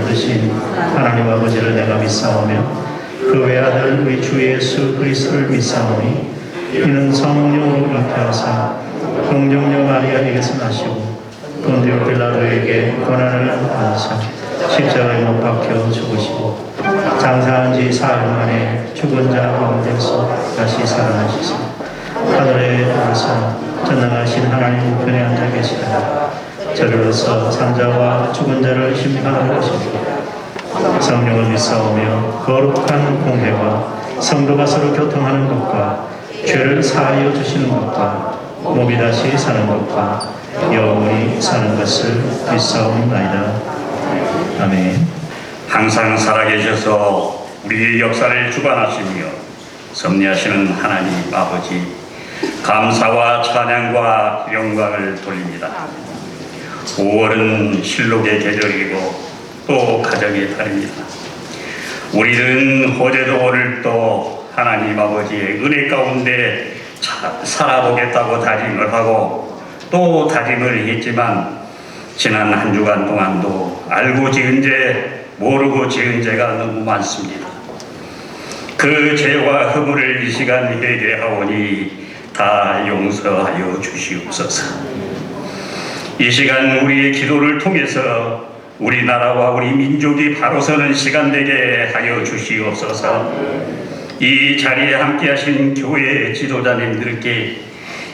만드신 하나님 아버지를 내가 믿사오며 그 외아들 우리 주 예수 그리스도를 믿사오니 이는 성령으로 잉태하사 동정녀 마리아에게서 나시고 본디오 빌라도에게 고난을 받으사 십자가에 못 박혀 죽으시고 장사한 지 사흘 만에 죽은 자 가운데서 다시 살아나시사 하늘에 오르사 전능하신 하나님 우편에 앉아 계시다. 저리로서 산자와 죽은 자를 심판하는 것입니다. 성령을 믿사오며 거룩한 공회와 성도가 서로 교통하는 것과 죄를 사하여 주시는 것과 몸이 다시 사는 것과 영원히 사는 것을 믿사옵나이다. 아멘. 항상 살아계셔서 우리의 역사를 주관하시며 섭리하시는 하나님 아버지, 감사와 찬양과 영광을 돌립니다. 5월은 실록의 계절이고 또 가정의 달입니다. 우리는 어제도 오늘도 하나님 아버지의 은혜 가운데 살아보겠다고 다짐을 하고 또 다짐을 했지만 지난 한 주간 동안도 알고 지은 죄, 모르고 지은 죄가 너무 많습니다. 그 죄와 허물을 이 시간 회개하오니 다 용서하여 주시옵소서. 이 시간 우리의 기도를 통해서 우리나라와 우리 민족이 바로 서는 시간 되게 하여 주시옵소서. 이 자리에 함께하신 교회 지도자님들께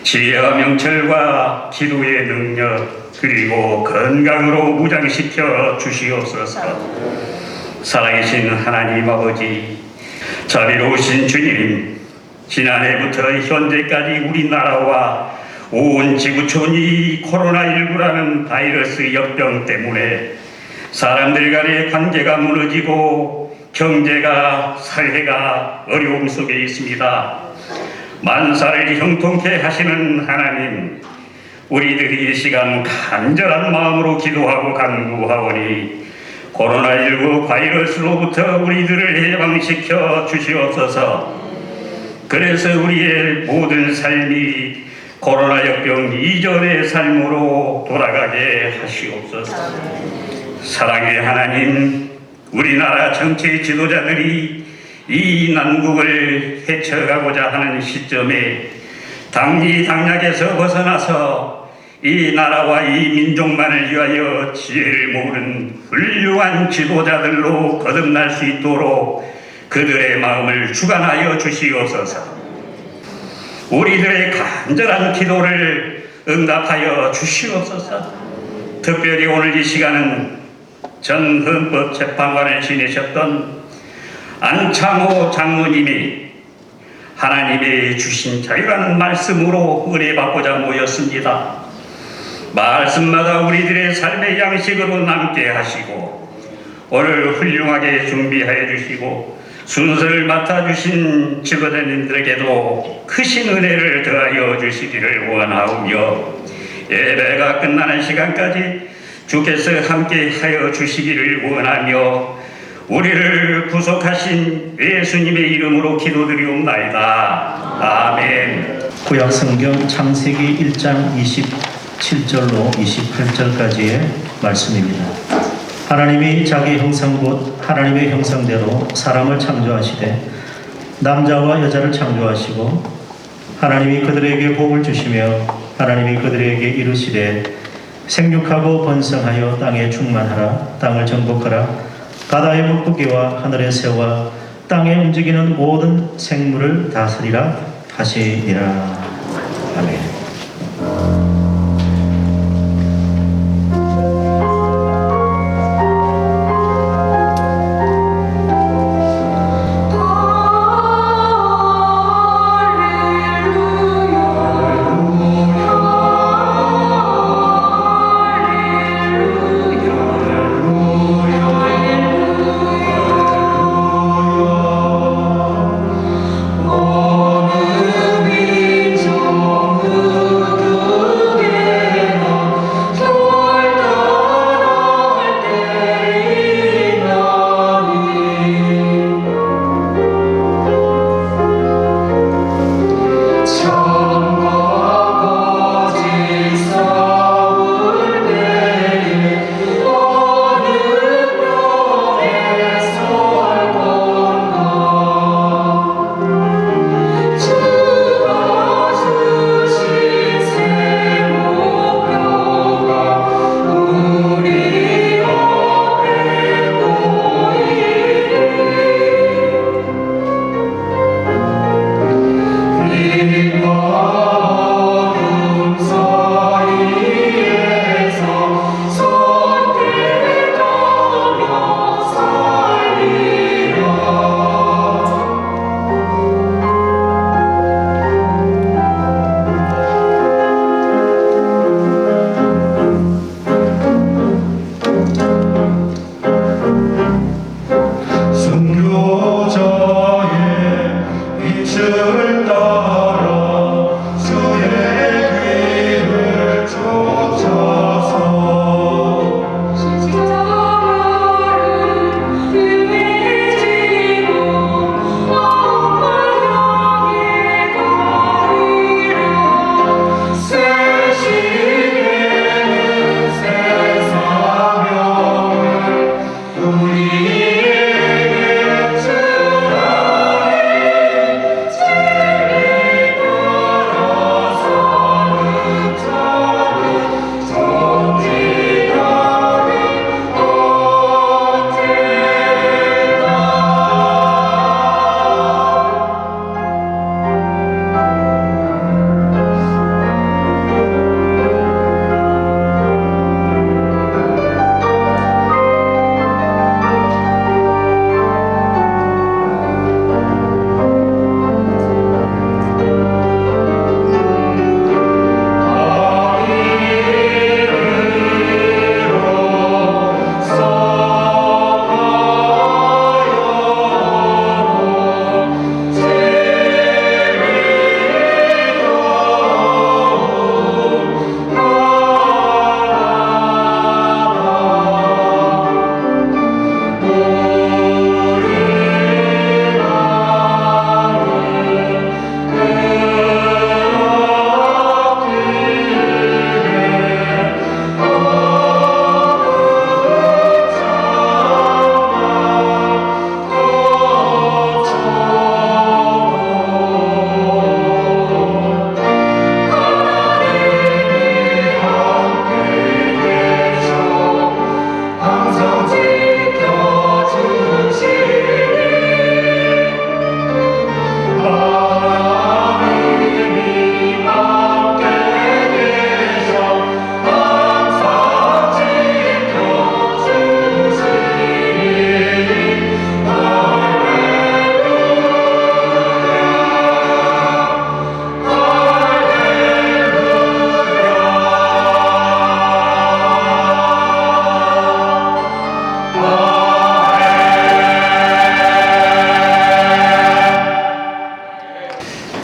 지혜와 명철과 기도의 능력 그리고 건강으로 무장시켜 주시옵소서. 살아계신 하나님 아버지, 자비로우신 주님, 지난해부터 현재까지 우리나라와 온 지구촌이 코로나19라는 바이러스 역병 때문에 사람들 간의 관계가 무너지고 경제가 사회가 어려움 속에 있습니다. 만사를 형통케 하시는 하나님, 우리들이 이 시간 간절한 마음으로 기도하고 간구하오니 코로나19 바이러스로부터 우리들을 해방시켜 주시옵소서. 그래서 우리의 모든 삶이 코로나 역병 이전의 삶으로 돌아가게 하시옵소서. 사랑의 하나님, 우리나라 정치 지도자들이 이 난국을 헤쳐가고자 하는 시점에 당리당략에서 벗어나서 이 나라와 이 민족만을 위하여 지혜를 모으는 훌륭한 지도자들로 거듭날 수 있도록 그들의 마음을 주관하여 주시옵소서. 우리들의 간절한 기도를 응답하여 주시옵소서. 특별히 오늘 이 시간은 전 헌법재판관을 지내셨던 안창호 장로님이 하나님의 주신 자유라는 말씀으로 은혜받고자 모였습니다. 말씀마다 우리들의 삶의 양식으로 남게 하시고 오늘 훌륭하게 준비하여 주시고 순서를 맡아주신 지도자님들에게도 크신 은혜를 더하여 주시기를 원하오며 예배가 끝나는 시간까지 주께서 함께하여 주시기를 원하며 우리를 구속하신 예수님의 이름으로 기도드리옵나이다. 아멘. 구약성경 창세기 1장 27절로 28절까지의 말씀입니다. 하나님이 자기 형상 곧 하나님의 형상대로 사람을 창조하시되 남자와 여자를 창조하시고 하나님이 그들에게 복을 주시며 하나님이 그들에게 이르시되 생육하고 번성하여 땅에 충만하라. 땅을 정복하라. 바다의 물고기와 하늘의 새와 땅에 움직이는 모든 생물을 다스리라 하시니라. 아멘.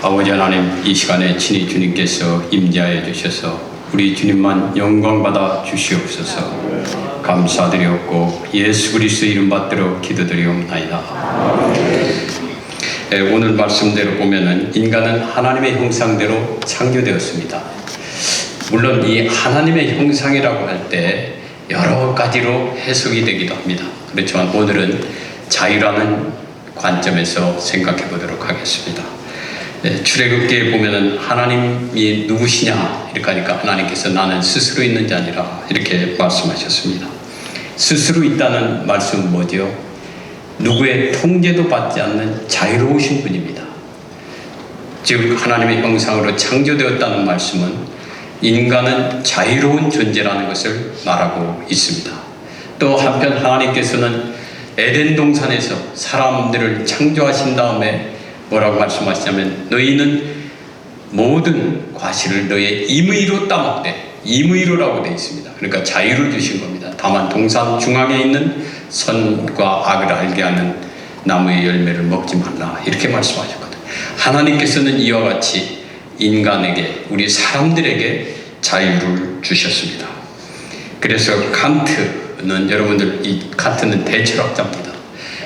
아버지 하나님, 이 시간에 친히 주님께서 임재하여 주셔서 우리 주님만 영광받아 주시옵소서. 감사드리옵고 예수 그리스도의 이름 받들어 기도드리옵나이다. 오늘 말씀대로 보면은 인간은 하나님의 형상대로 창조되었습니다. 물론 이 하나님의 형상이라고 할 때 여러 가지로 해석이 되기도 합니다. 그렇지만 오늘은 자유라는 관점에서 생각해 보도록 하겠습니다. 출애굽기에 보면은 하나님이 누구시냐 이렇게 하니까 하나님께서 나는 스스로 있는 자 아니라 이렇게 말씀하셨습니다. 스스로 있다는 말씀은 뭐죠? 누구의 통제도 받지 않는 자유로우신 분입니다. 즉 하나님의 형상으로 창조되었다는 말씀은 인간은 자유로운 존재라는 것을 말하고 있습니다. 또 한편 하나님께서는 에덴 동산에서 사람들을 창조하신 다음에 뭐라고 말씀하시냐면 너희는 모든 과실을 너의 임의로 따먹되, 임의로라고 되어 있습니다. 그러니까 자유를 주신 겁니다. 다만 동산 중앙에 있는 선과 악을 알게 하는 나무의 열매를 먹지 말라 이렇게 말씀하셨거든요. 하나님께서는 이와 같이 인간에게, 우리 사람들에게 자유를 주셨습니다. 그래서 칸트는, 여러분들 이 칸트는 대철학자입니다.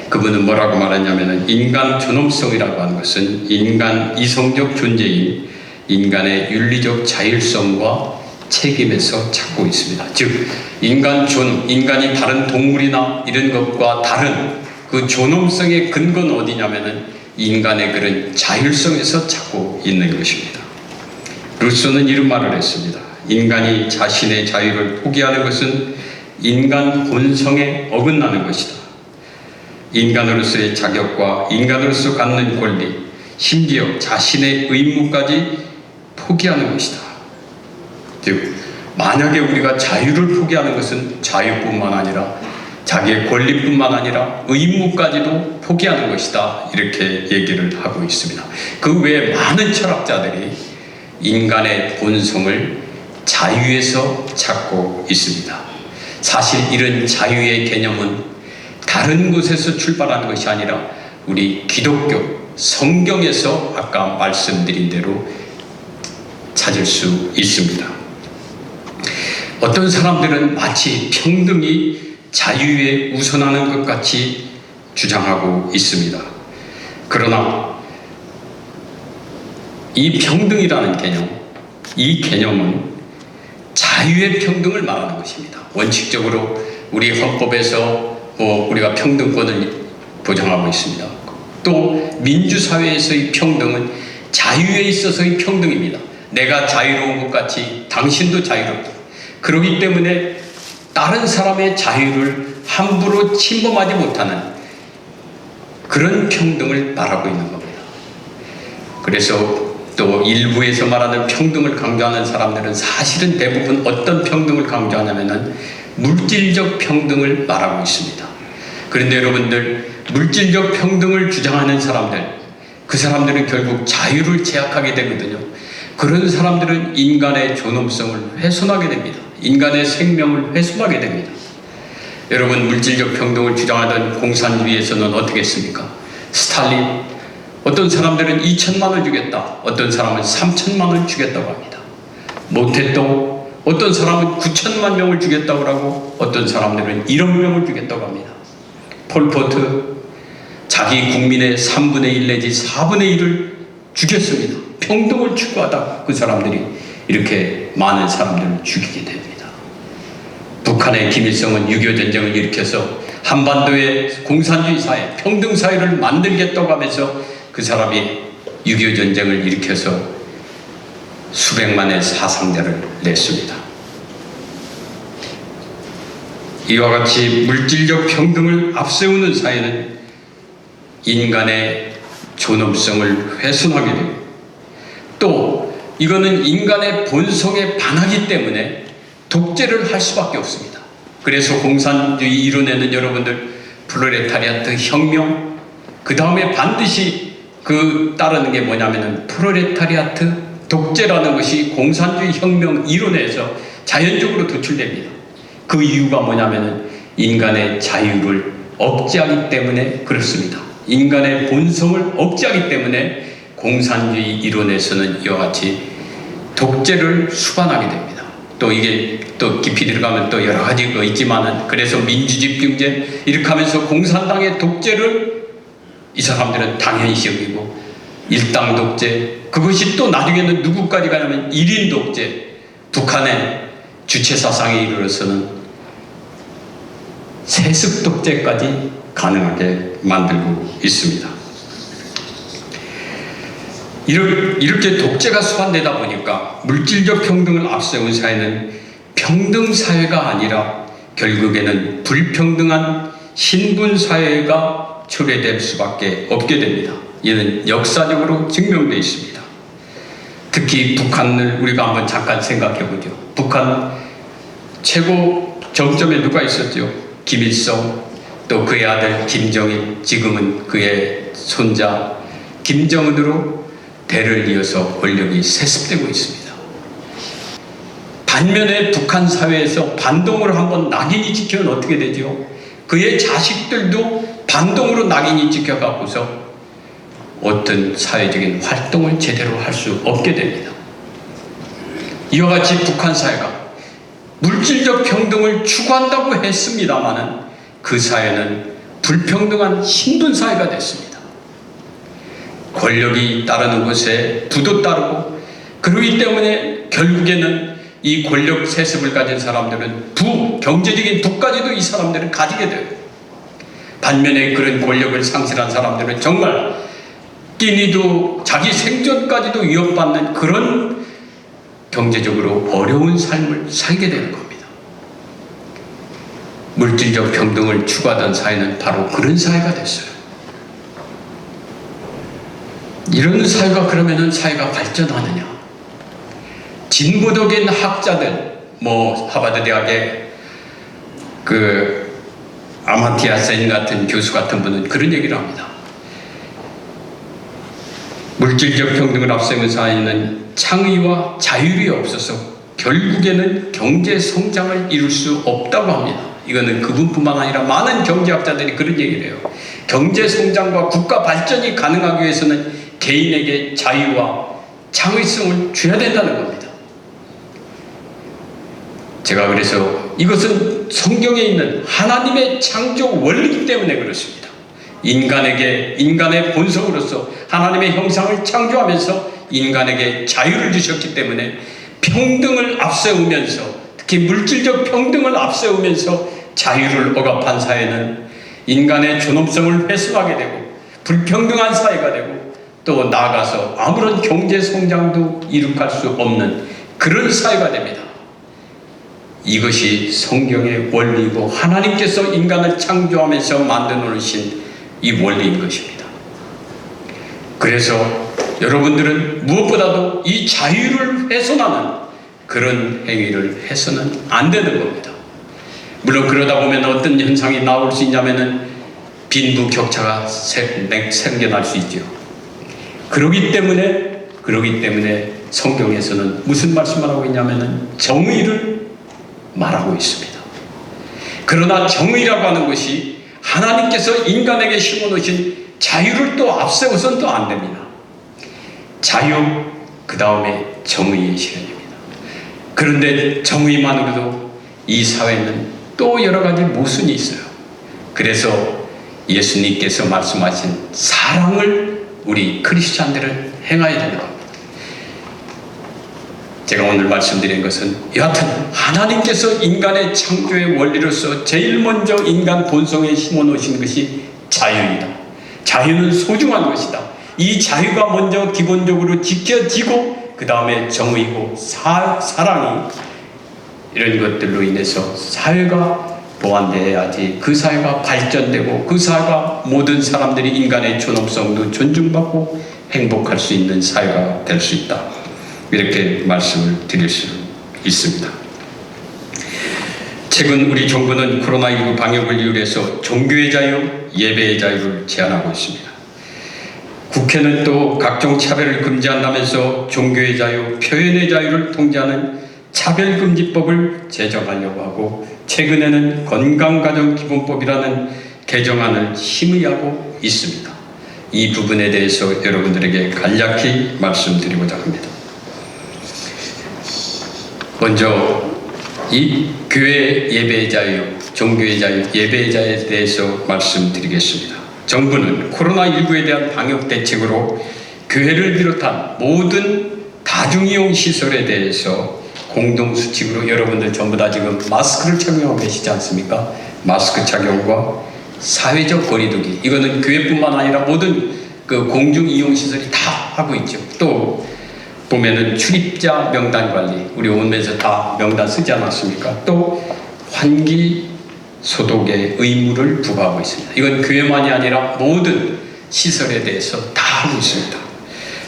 그분은 뭐라고 말하냐면은 인간 존엄성이라고 하는 것은 인간 이성적 존재인 인간의 윤리적 자율성과 책임에서 찾고 있습니다. 즉 인간 존엄, 인간이 다른 동물이나 이런 것과 다른 그 존엄성의 근거는 어디냐면은 인간의 그런 자율성에서 찾고 있는 것입니다. 루소는 이런 말을 했습니다. 인간이 자신의 자유를 포기하는 것은 인간 본성에 어긋나는 것이다. 인간으로서의 자격과 인간으로서 갖는 권리, 심지어 자신의 의무까지 포기하는 것이다. 즉 만약에 우리가 자유를 포기하는 것은 자유뿐만 아니라 자기의 권리뿐만 아니라 의무까지도 포기하는 것이다. 이렇게 얘기를 하고 있습니다. 그 외에 많은 철학자들이 인간의 본성을 자유에서 찾고 있습니다. 사실 이런 자유의 개념은 다른 곳에서 출발하는 것이 아니라 우리 기독교 성경에서 아까 말씀드린 대로 찾을 수 있습니다. 어떤 사람들은 마치 평등이 자유에 우선하는 것 같이 주장하고 있습니다. 그러나 이 평등이라는 개념, 이 개념은 자유의 평등을 말하는 것입니다. 원칙적으로 우리 헌법에서 우리가 평등권을 보장하고 있습니다. 또 민주사회에서의 평등은 자유에 있어서의 평등입니다. 내가 자유로운 것 같이 당신도 자유롭다. 그렇기 때문에 다른 사람의 자유를 함부로 침범하지 못하는 그런 평등을 말하고 있는 겁니다. 그래서 또 일부에서 말하는 평등을 강조하는 사람들은 사실은 대부분 어떤 평등을 강조하냐면은 물질적 평등을 말하고 있습니다. 그런데 여러분들, 물질적 평등을 주장하는 사람들, 그 사람들은 결국 자유를 제약하게 되거든요. 그런 사람들은 인간의 존엄성을 훼손하게 됩니다. 인간의 생명을 훼손하게 됩니다. 여러분, 물질적 평등을 주장하던 공산주의에서는 어떻게 했습니까? 스탈린, 어떤 사람들은 2천만 원 주겠다, 어떤 사람은 3천만 원 주겠다고 합니다. 모태또 어떤 사람은 9천만 명을 주겠다고 하고 어떤 사람들은 1억 명을 주겠다고 합니다. 폴포트, 자기 국민의 3분의 1 내지 4분의 1을 죽였습니다. 평등을 추구하다 그 사람들이 이렇게 많은 사람들을 죽이게 됩니다. 북한의 김일성은 6.25 전쟁을 일으켜서 한반도의 공산주의 사회, 평등 사회를 만들겠다고 하면서 그 사람이 6.25 전쟁을 일으켜서 수백만의 사상자를 냈습니다. 이와 같이 물질적 평등을 앞세우는 사회는 인간의 존엄성을 훼손하게 되고, 또 이거는 인간의 본성에 반하기 때문에 독재를 할 수밖에 없습니다. 그래서 공산주의 이론에는 여러분들 프롤레타리아트 혁명, 그 다음에 반드시 따르는 게 뭐냐면은 프롤레타리아트 독재라는 것이 공산주의 혁명 이론에서 자연적으로 도출됩니다. 그 이유가 뭐냐면은 인간의 자유를 억제하기 때문에 그렇습니다. 인간의 본성을 억제하기 때문에 공산주의 이론에서는 이와 같이 독재를 수반하게 됩니다. 또 이게 또 깊이 들어가면 또 여러 가지가 있지만은, 그래서 민주집중제 이렇게 하면서 공산당의 독재를 이 사람들은 당연시 여기고, 일당 독재, 그것이 또 나중에는 누구까지 가냐면 1인 독재, 북한의 주체사상에 이르러서는 세습 독재까지 가능하게 만들고 있습니다. 이렇게 독재가 수반되다 보니까 물질적 평등을 앞세운 사회는 평등사회가 아니라 결국에는 불평등한 신분사회가 초래될 수밖에 없게 됩니다. 이는 역사적으로 증명되어 있습니다. 특히 북한을 우리가 한번 잠깐 생각해 보죠. 북한 최고 정점에 누가 있었죠? 김일성, 또 그의 아들 김정일, 지금은 그의 손자 김정은으로 대를 이어서 권력이 세습되고 있습니다. 반면에 북한 사회에서 반동을 한번 낙인이 찍히면 어떻게 되죠? 그의 자식들도 반동으로 낙인이 찍혀갖고서 어떤 사회적인 활동을 제대로 할 수 없게 됩니다. 이와 같이 북한 사회가 물질적 평등을 추구한다고 했습니다마는 그 사회는 불평등한 신분사회가 됐습니다. 권력이 따르는 곳에 부도 따르고, 그러기 때문에 결국에는 이 권력 세습을 가진 사람들은 경제적인 부까지도 이 사람들은 가지게 돼요. 반면에 그런 권력을 상실한 사람들은 정말 끼니도 자기 생존까지도 위협받는 그런 경제적으로 어려운 삶을 살게 되는 겁니다. 물질적 평등을 추구하던 사회는 바로 그런 사회가 됐어요. 이런 사회가 그러면은 사회가 발전하느냐? 진보적인 학자들, 하버드 대학의 아마티아 센 같은 교수 같은 분은 그런 얘기를 합니다. 물질적 평등을 앞세운 사회는 창의와 자율이 없어서 결국에는 경제 성장을 이룰 수 없다고 합니다. 이거는 그분뿐만 아니라 많은 경제학자들이 그런 얘기를 해요. 경제 성장과 국가 발전이 가능하기 위해서는 개인에게 자유와 창의성을 줘야 된다는 겁니다. 제가 그래서 이것은 성경에 있는 하나님의 창조 원리이기 때문에 그렇습니다. 인간의 본성으로서 하나님의 형상을 창조하면서 인간에게 자유를 주셨기 때문에 평등을 앞세우면서, 특히 물질적 평등을 앞세우면서 자유를 억압한 사회는 인간의 존엄성을 훼손하게 되고 불평등한 사회가 되고, 또 나아가서 아무런 경제 성장도 이룩할 수 없는 그런 사회가 됩니다. 이것이 성경의 원리이고 하나님께서 인간을 창조하면서 만들어 놓으신 이 원리인 것입니다. 그래서 여러분들은 무엇보다도 이 자유를 훼손하는 그런 행위를 해서는 안 되는 겁니다. 물론 그러다 보면 어떤 현상이 나올 수 있냐면은 빈부격차가 생겨날 수 있죠. 그러기 때문에 성경에서는 무슨 말씀을 하고 있냐면은 정의를 말하고 있습니다. 그러나 정의라고 하는 것이 하나님께서 인간에게 심어놓으신 자유를 또 앞세워서는 또 안 됩니다. 자유, 그 다음에 정의의 실현입니다. 그런데 정의만으로도 이 사회는 또 여러 가지 모순이 있어요. 그래서 예수님께서 말씀하신 사랑을 우리 크리스찬들은 행해야 되는 겁니다. 제가 오늘 말씀드린 것은 여하튼 하나님께서 인간의 창조의 원리로서 제일 먼저 인간 본성에 심어놓으신 것이 자유이다. 자유는 소중한 것이다. 이 자유가 먼저 기본적으로 지켜지고 그 다음에 정의고 사랑이 이런 것들로 인해서 사회가 보완되어야지 그 사회가 발전되고 그 사회가 모든 사람들이 인간의 존엄성도 존중받고 행복할 수 있는 사회가 될 수 있다. 이렇게 말씀을 드릴 수 있습니다. 최근 우리 정부는 코로나19 방역을 이유해서 종교의 자유, 예배의 자유를 제한하고 있습니다. 국회는 또 각종 차별을 금지한다면서 종교의 자유, 표현의 자유를 통제하는 차별금지법을 제정하려고 하고, 최근에는 건강가정기본법이라는 개정안을 심의하고 있습니다. 이 부분에 대해서 여러분들에게 간략히 말씀드리고자 합니다. 먼저 이 교회 예배의 자유, 종교의 자유, 예배의 자유에 대해서 말씀드리겠습니다. 정부는 코로나19에 대한 방역 대책으로 교회를 비롯한 모든 다중이용 시설에 대해서 공동수칙으로 여러분들 전부 다 지금 마스크를 착용하고 계시지 않습니까? 마스크 착용과 사회적 거리두기, 이거는 교회뿐만 아니라 모든 그 공중이용시설이 다 하고 있죠. 또 보면은 출입자 명단 관리, 우리 오면서 다 명단 쓰지 않았습니까? 또 환기 소독의 의무를 부과하고 있습니다. 이건 교회만이 아니라 모든 시설에 대해서 다 하고 있습니다.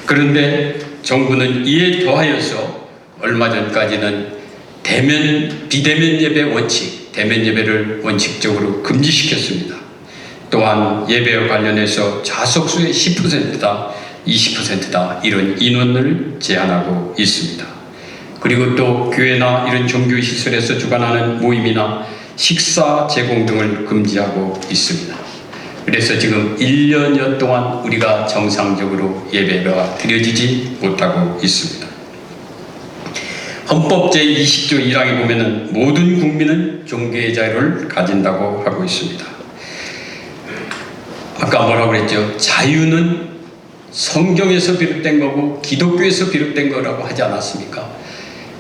그런데 정부는 이에 더하여서 얼마 전까지는 비대면 예배 원칙, 대면 예배를 원칙적으로 금지시켰습니다. 또한 예배와 관련해서 좌석수의 10%다, 20%다 이런 인원을 제한하고 있습니다. 그리고 또 교회나 이런 종교시설에서 주관하는 모임이나 식사 제공 등을 금지하고 있습니다. 그래서 지금 1년여 동안 우리가 정상적으로 예배가 드려지지 못하고 있습니다. 헌법 제20조 1항에 보면은 모든 국민은 종교의 자유를 가진다고 하고 있습니다. 아까 뭐라고 그랬죠? 자유는 성경에서 비롯된 거고 기독교에서 비롯된 거라고 하지 않았습니까?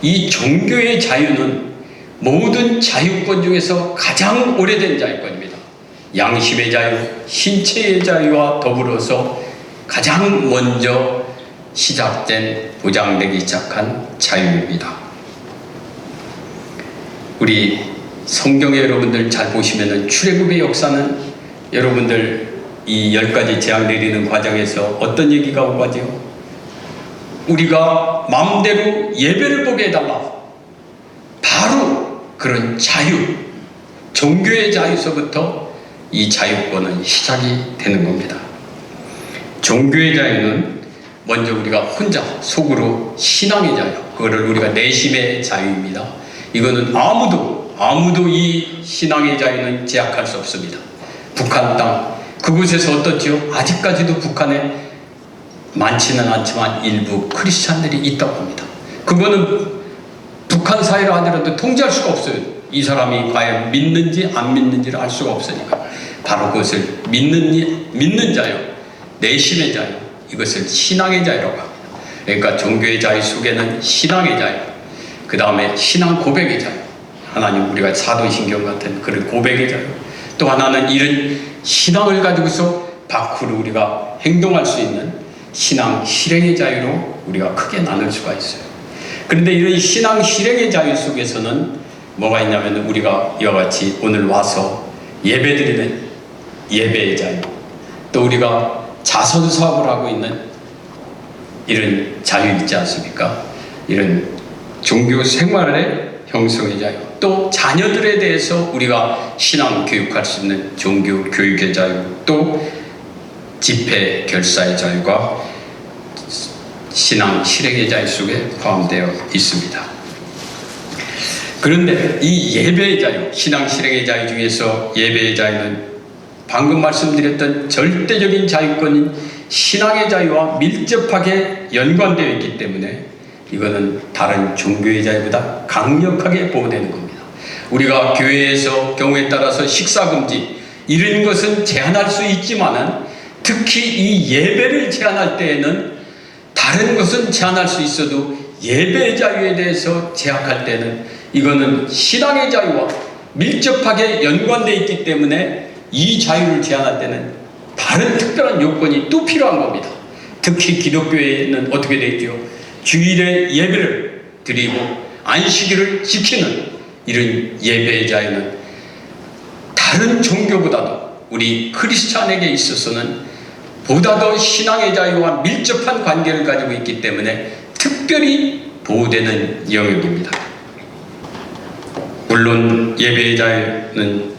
이 종교의 자유는 모든 자유권 중에서 가장 오래된 자유권입니다. 양심의 자유, 신체의 자유와 더불어서 가장 먼저 시작된, 보장되기 시작한 자유입니다. 우리 성경에 여러분들 잘 보시면은 출애굽의 역사는 여러분들 이 10가지 재앙 내리는 과정에서 어떤 얘기가 오고 가죠? 우리가 마음대로 예배를 보게 해달라. 바로 그런 자유, 종교의 자유서부터 이 자유권은 시작이 되는 겁니다. 종교의 자유는 먼저 우리가 혼자 속으로 신앙의 자유, 그거를 우리가 내심의 자유입니다. 이거는 아무도 이 신앙의 자유는 제약할 수 없습니다. 북한 땅, 그곳에서 어떻지요? 아직까지도 북한에 많지는 않지만 일부 크리스찬들이 있다고 합니다. 그거는 북한 사회로 하더라도 통제할 수가 없어요. 이 사람이 과연 믿는지 안 믿는지를 알 수가 없으니까 바로 그것을 믿는 자유, 내심의 자유, 이것을 신앙의 자유라고 합니다. 그러니까 종교의 자유 속에는 신앙의 자유, 그 다음에 신앙 고백의 자유, 하나님 우리가 사도신경 같은 그런 고백의 자유, 또 하나는 이런 신앙을 가지고서 밖으로 우리가 행동할 수 있는 신앙 실행의 자유로 우리가 크게 나눌 수가 있어요. 그런데 이런 신앙 실행의 자유 속에서는 뭐가 있냐면 우리가 이와 같이 오늘 와서 예배드리는 예배의 자유, 또 우리가 자선 사업을 하고 있는 이런 자유 있지 않습니까? 이런 종교 생활의 형성의 자유, 또 자녀들에 대해서 우리가 신앙 교육할 수 있는 종교 교육의 자유, 또 집회 결사의 자유가 신앙 실행의 자유 속에 포함되어 있습니다. 그런데 이 예배의 자유, 신앙 실행의 자유 중에서 예배의 자유는 방금 말씀드렸던 절대적인 자유권인 신앙의 자유와 밀접하게 연관되어 있기 때문에 이거는 다른 종교의 자유보다 강력하게 보호되는 겁니다. 우리가 교회에서 경우에 따라서 식사금지 이런 것은 제한할 수 있지만은 특히 이 예배를 제한할 때에는 다른 것은 제한할 수 있어도 예배의 자유에 대해서 제약할 때는 이거는 신앙의 자유와 밀접하게 연관되어 있기 때문에 이 자유를 제한할 때는 다른 특별한 요건이 또 필요한 겁니다. 특히 기독교에는 어떻게 되어 있죠? 주일에 예배를 드리고 안식일을 지키는 이런 예배의 자유는 다른 종교보다도 우리 크리스찬에게 있어서는 보다 더 신앙의 자유와 밀접한 관계를 가지고 있기 때문에 특별히 보호되는 영역입니다. 물론 예배의 자유는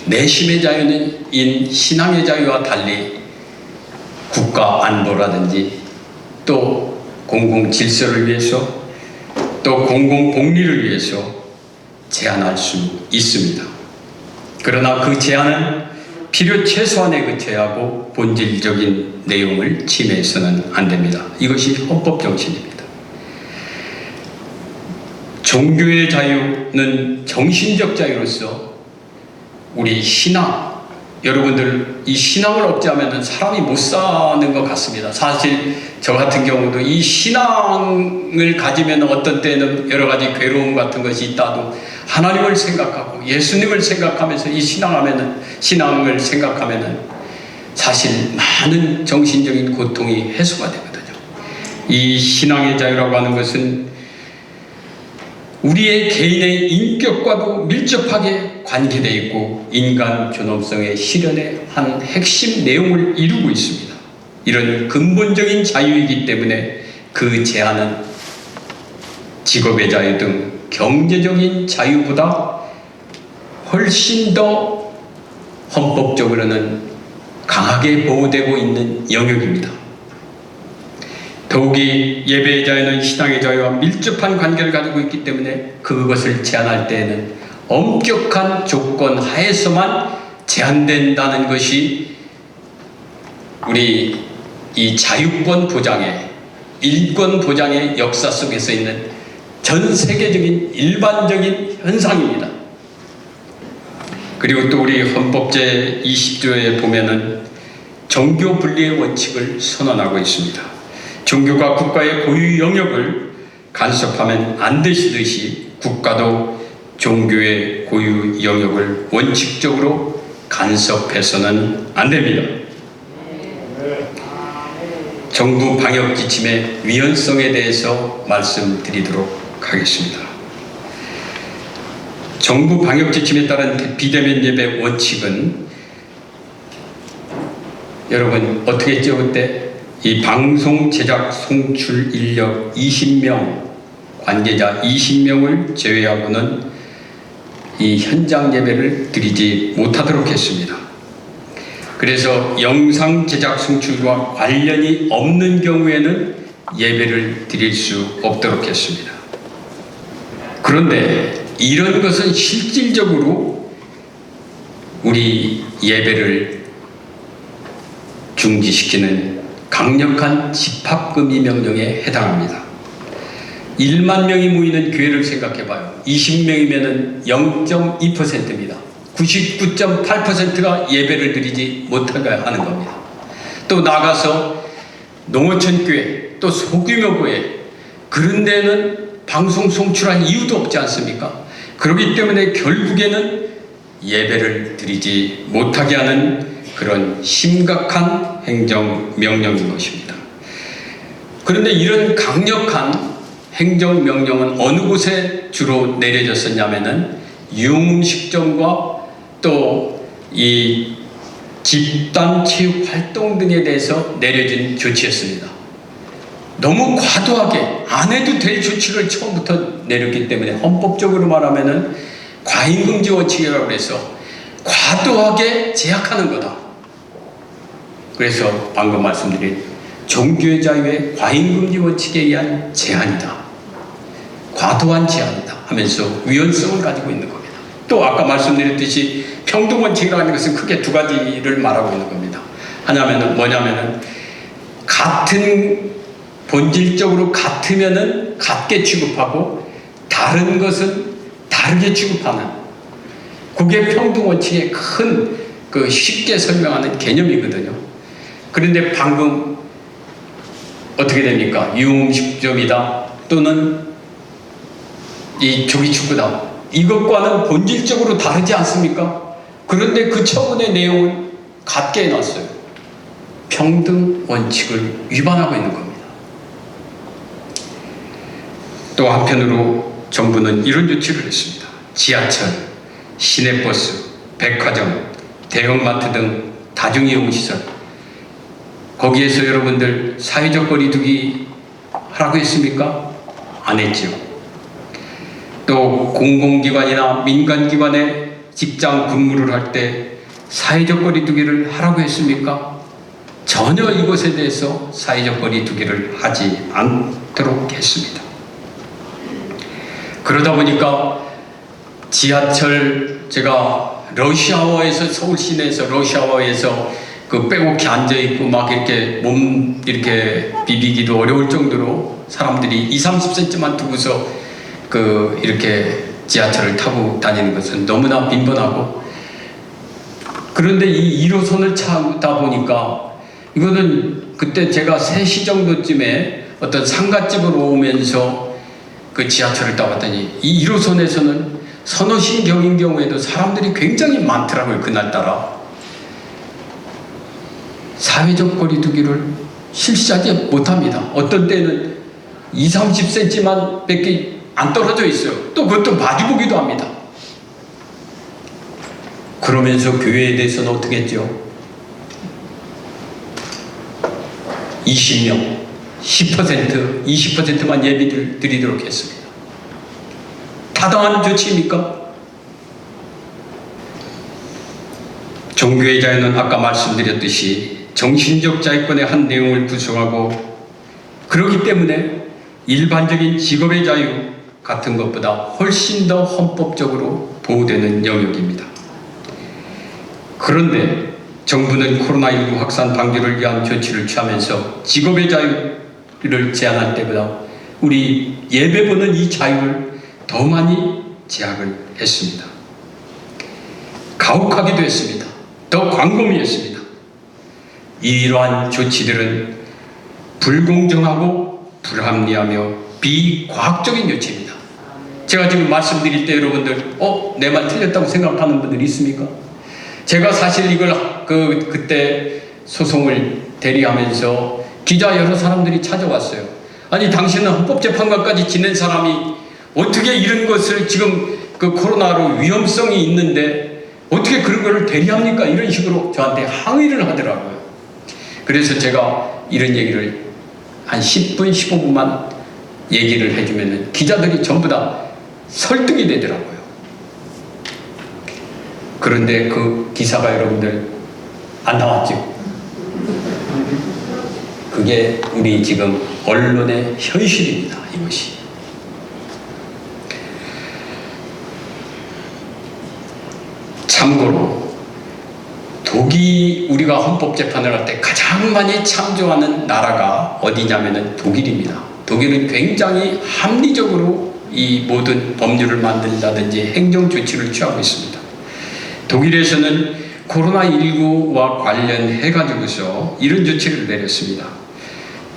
내심의 자유는 신앙의 자유와 달리 국가 안보라든지 또 공공 질서를 위해서 또 공공 복리를 위해서 제한할 수 있습니다. 그러나 그 제한은 필요 최소한에 그쳐야 하고 본질적인 내용을 침해해서는 안 됩니다. 이것이 헌법 정신입니다. 종교의 자유는 정신적 자유로서 우리 신앙, 여러분들 이 신앙을 없애하면 사람이 못 사는 것 같습니다. 사실 저 같은 경우도 이 신앙을 가지면 어떤 때는 여러 가지 괴로움 같은 것이 있다도 하나님을 생각하고 예수님을 생각하면서 이 신앙을 생각하면은 사실 많은 정신적인 고통이 해소가 되거든요. 이 신앙의 자유라고 하는 것은 우리의 개인의 인격과도 밀접하게 관계되어 있고 인간 존엄성의 실현의 한 핵심 내용을 이루고 있습니다. 이런 근본적인 자유이기 때문에 그 제한은 직업의 자유 등 경제적인 자유보다 훨씬 더 헌법적으로는 강하게 보호되고 있는 영역입니다. 더욱이 예배의 자유는 신앙의 자유와 밀접한 관계를 가지고 있기 때문에 그것을 제한할 때에는 엄격한 조건 하에서만 제한된다는 것이 우리 이 자유권 보장의 인권 보장의 역사 속에서 있는 전 세계적인 일반적인 현상입니다. 그리고 또 우리 헌법 제20조에 보면은 종교 분리의 원칙을 선언하고 있습니다. 종교가 국가의 고유 영역을 간섭하면 안 되시듯이 국가도 종교의 고유 영역을 원칙적으로 간섭해서는 안 됩니다. 정부 방역 지침의 위헌성에 대해서 말씀드리도록 하겠습니다. 정부 방역 지침에 따른 비대면 예배 원칙은 여러분 어떻게 했죠 그때? 이 방송 제작 송출 인력 20명, 관계자 20명을 제외하고는 이 현장 예배를 드리지 못하도록 했습니다. 그래서 영상 제작 송출과 관련이 없는 경우에는 예배를 드릴 수 없도록 했습니다. 그런데 이런 것은 실질적으로 우리 예배를 중지시키는 강력한 집합금지 명령에 해당합니다. 1만 명이 모이는 교회를 생각해봐요. 20명이면 0.2%입니다. 99.8%가 예배를 드리지 못하게 하는 겁니다. 또 나가서 농어촌 교회, 또 소규모 교회, 그런 데는 방송 송출할 이유도 없지 않습니까? 그렇기 때문에 결국에는 예배를 드리지 못하게 하는 그런 심각한 행정명령인 것입니다. 그런데 이런 강력한 행정명령은 어느 곳에 주로 내려졌었냐면은 유흥식점과 또 이 집단체육활동 등에 대해서 내려진 조치였습니다. 너무 과도하게 안 해도 될 조치를 처음부터 내렸기 때문에 헌법적으로 말하면은 과잉금지 원칙이라고 해서 과도하게 제약하는 거다. 그래서 방금 말씀드린 종교의 자유의 과잉금지 원칙에 의한 제한이다. 과도한 제한이다 하면서 위헌성을 가지고 있는 겁니다. 또 아까 말씀드렸듯이 평등원칙이라는 것은 크게 두 가지를 말하고 있는 겁니다. 하나면은 뭐냐면은 같은 본질적으로 같으면은 같게 취급하고 다른 것은 다르게 취급하는, 그게 평등원칙의 큰 그 쉽게 설명하는 개념이거든요. 그런데 방금 어떻게 됩니까? 유흥식점이다 또는 이 조기축구다, 이것과는 본질적으로 다르지 않습니까? 그런데 그 처분의 내용은 같게 해놨어요. 평등 원칙을 위반하고 있는 겁니다. 또 한편으로 정부는 이런 조치를 했습니다. 지하철, 시내버스, 백화점, 대형마트 등 다중이용시설, 거기에서 여러분들 사회적 거리두기 하라고 했습니까? 안 했죠. 또 공공기관이나 민간기관에 직장 근무를 할 때 사회적 거리두기를 하라고 했습니까? 전혀 이것에 대해서 사회적 거리두기를 하지 않도록 했습니다. 그러다 보니까 지하철, 제가 러시아워에서, 서울 시내에서 러시아워에서 그 빼곡히 앉아있고 막 이렇게 몸 이렇게 비비기도 어려울 정도로 사람들이 20-30cm만 두고서 그 이렇게 지하철을 타고 다니는 것은 너무나 빈번하고, 그런데 이 1호선을 타다 보니까 이거는 그때 제가 3시 정도쯤에 어떤 상가집으로 오면서 그 지하철을 타봤더니 이 1호선에서는 서너신경인 경우에도 사람들이 굉장히 많더라고요. 그날따라 사회적 거리두기를 실시하지 못합니다. 어떤 때는 20-30cm만 밖에 안 떨어져 있어요. 또 그것도 마주보기도 합니다. 그러면서 교회에 대해서는 어떻게 했죠? 20명, 10%, 20%만 예비를 드리도록 했습니다. 타당한 조치입니까? 종교의 자유는 아까 말씀드렸듯이 정신적 자유권의 한 내용을 구성하고, 그렇기 때문에 일반적인 직업의 자유 같은 것보다 훨씬 더 헌법적으로 보호되는 영역입니다. 그런데 정부는 코로나19 확산 방지를 위한 조치를 취하면서 직업의 자유를 제한할 때보다 우리 예배 보는 이 자유를 더 많이 제약을 했습니다. 가혹하기도 했습니다. 더 광범위했습니다. 이러한 조치들은 불공정하고 불합리하며 비과학적인 조치입니다. 제가 지금 말씀드릴 때 여러분들 내 말 틀렸다고 생각하는 분들 있습니까? 제가 사실 이걸 그때 소송을 대리하면서 기자 여러 사람들이 찾아왔어요. 아니 당신은 헌법재판관까지 지낸 사람이 어떻게 이런 것을 지금 그 코로나로 위험성이 있는데 어떻게 그런 거를 대리합니까? 이런 식으로 저한테 항의를 하더라고요. 그래서 제가 이런 얘기를 한 10분, 15분만 얘기를 해주면 기자들이 전부 다 설득이 되더라고요. 그런데 그 기사가 여러분들 안 나왔죠. 그게 우리 지금 언론의 현실입니다. 이것이. 참고로 우리가 헌법재판을 할 때 가장 많이 참조하는 나라가 어디냐면은 독일입니다. 독일은 굉장히 합리적으로 이 모든 법률을 만든다든지 행정조치를 취하고 있습니다. 독일에서는 코로나19와 관련해가지고서 이런 조치를 내렸습니다.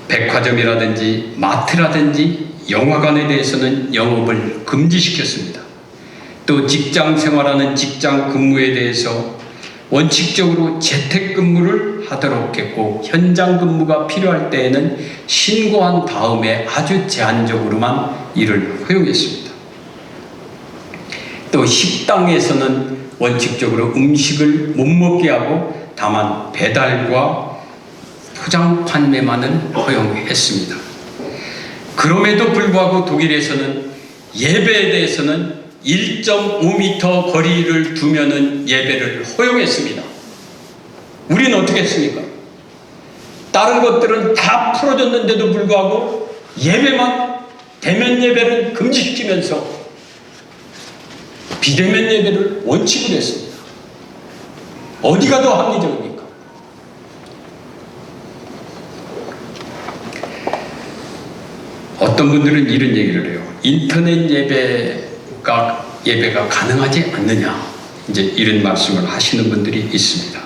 백화점이라든지 마트라든지 영화관에 대해서는 영업을 금지시켰습니다. 또 직장 생활하는 직장 근무에 대해서 원칙적으로 재택근무를 하도록 했고, 현장 근무가 필요할 때에는 신고한 다음에 아주 제한적으로만 이를 허용했습니다. 또 식당에서는 원칙적으로 음식을 못 먹게 하고 다만 배달과 포장 판매만은 허용했습니다. 그럼에도 불구하고 독일에서는 예배에 대해서는 1.5m 거리를 두면은 예배를 허용했습니다. 우리는 어떻게 했습니까? 다른 것들은 다 풀어줬는데도 불구하고 예배만, 대면 예배를 금지시키면서 비대면 예배를 원칙으로 했습니다. 어디가 더 합리적입니까? 어떤 분들은 이런 얘기를 해요. 인터넷 예배가 가능하지 않느냐, 이제 이런 말씀을 하시는 분들이 있습니다.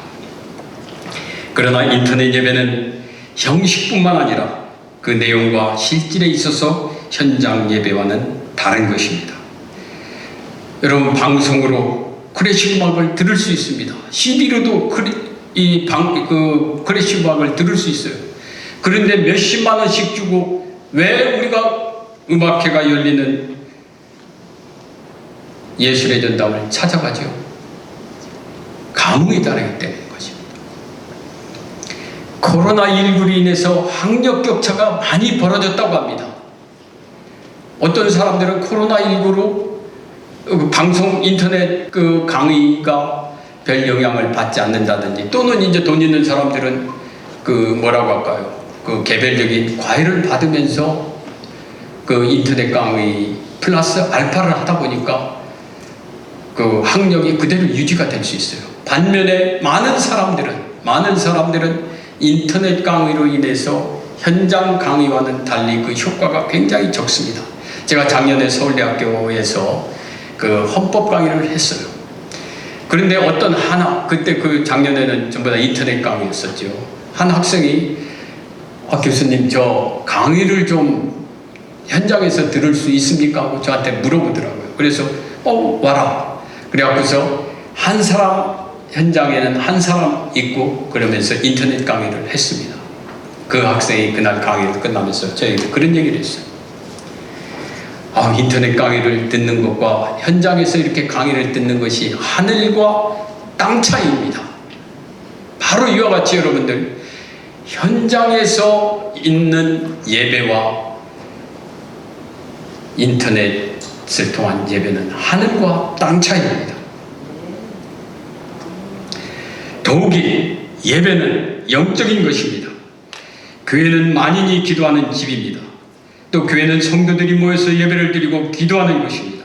그러나 인터넷 예배는 형식뿐만 아니라 그 내용과 실질에 있어서 현장 예배와는 다른 것입니다. 여러분, 방송으로 클래식 음악을 들을 수 있습니다. CD로도 클래식 음악을 들을 수 있어요. 그런데 몇십만 원씩 주고 왜 우리가 음악회가 열리는 예술의 전당을 찾아가죠? 감흥이 다르기 때문인 것입니다. 코로나19로 인해서 학력 격차가 많이 벌어졌다고 합니다. 어떤 사람들은 코로나19로 방송 인터넷 강의가 별 영향을 받지 않는다든지, 또는 이제 돈 있는 사람들은 뭐라고 할까요? 개별적인 과외를 받으면서 인터넷 강의 플러스 알파를 하다 보니까 학력이 그대로 유지가 될 수 있어요. 반면에 많은 사람들은 인터넷 강의로 인해서 현장 강의와는 달리 그 효과가 굉장히 적습니다. 제가 작년에 서울대학교에서 헌법 강의를 했어요. 그런데 어떤 그때 작년에는 전부 다 인터넷 강의였었죠. 한 학생이 교수님, 저 강의를 좀 현장에서 들을 수 있습니까? 하고 저한테 물어보더라고요. 그래서 와라. 그래갖고서 현장에는 한 사람 있고 그러면서 인터넷 강의를 했습니다. 그 학생이 그날 강의를 끝나면서 저에게 그런 얘기를 했어요. 인터넷 강의를 듣는 것과 현장에서 이렇게 강의를 듣는 것이 하늘과 땅 차이입니다. 바로 이와 같이 여러분들, 현장에서 있는 예배와 인터넷을 통한 예배는 하늘과 땅 차이입니다. 더욱이 예배는 영적인 것입니다. 교회는 만인이 기도하는 집입니다. 또 교회는 성도들이 모여서 예배를 드리고 기도하는 것입니다.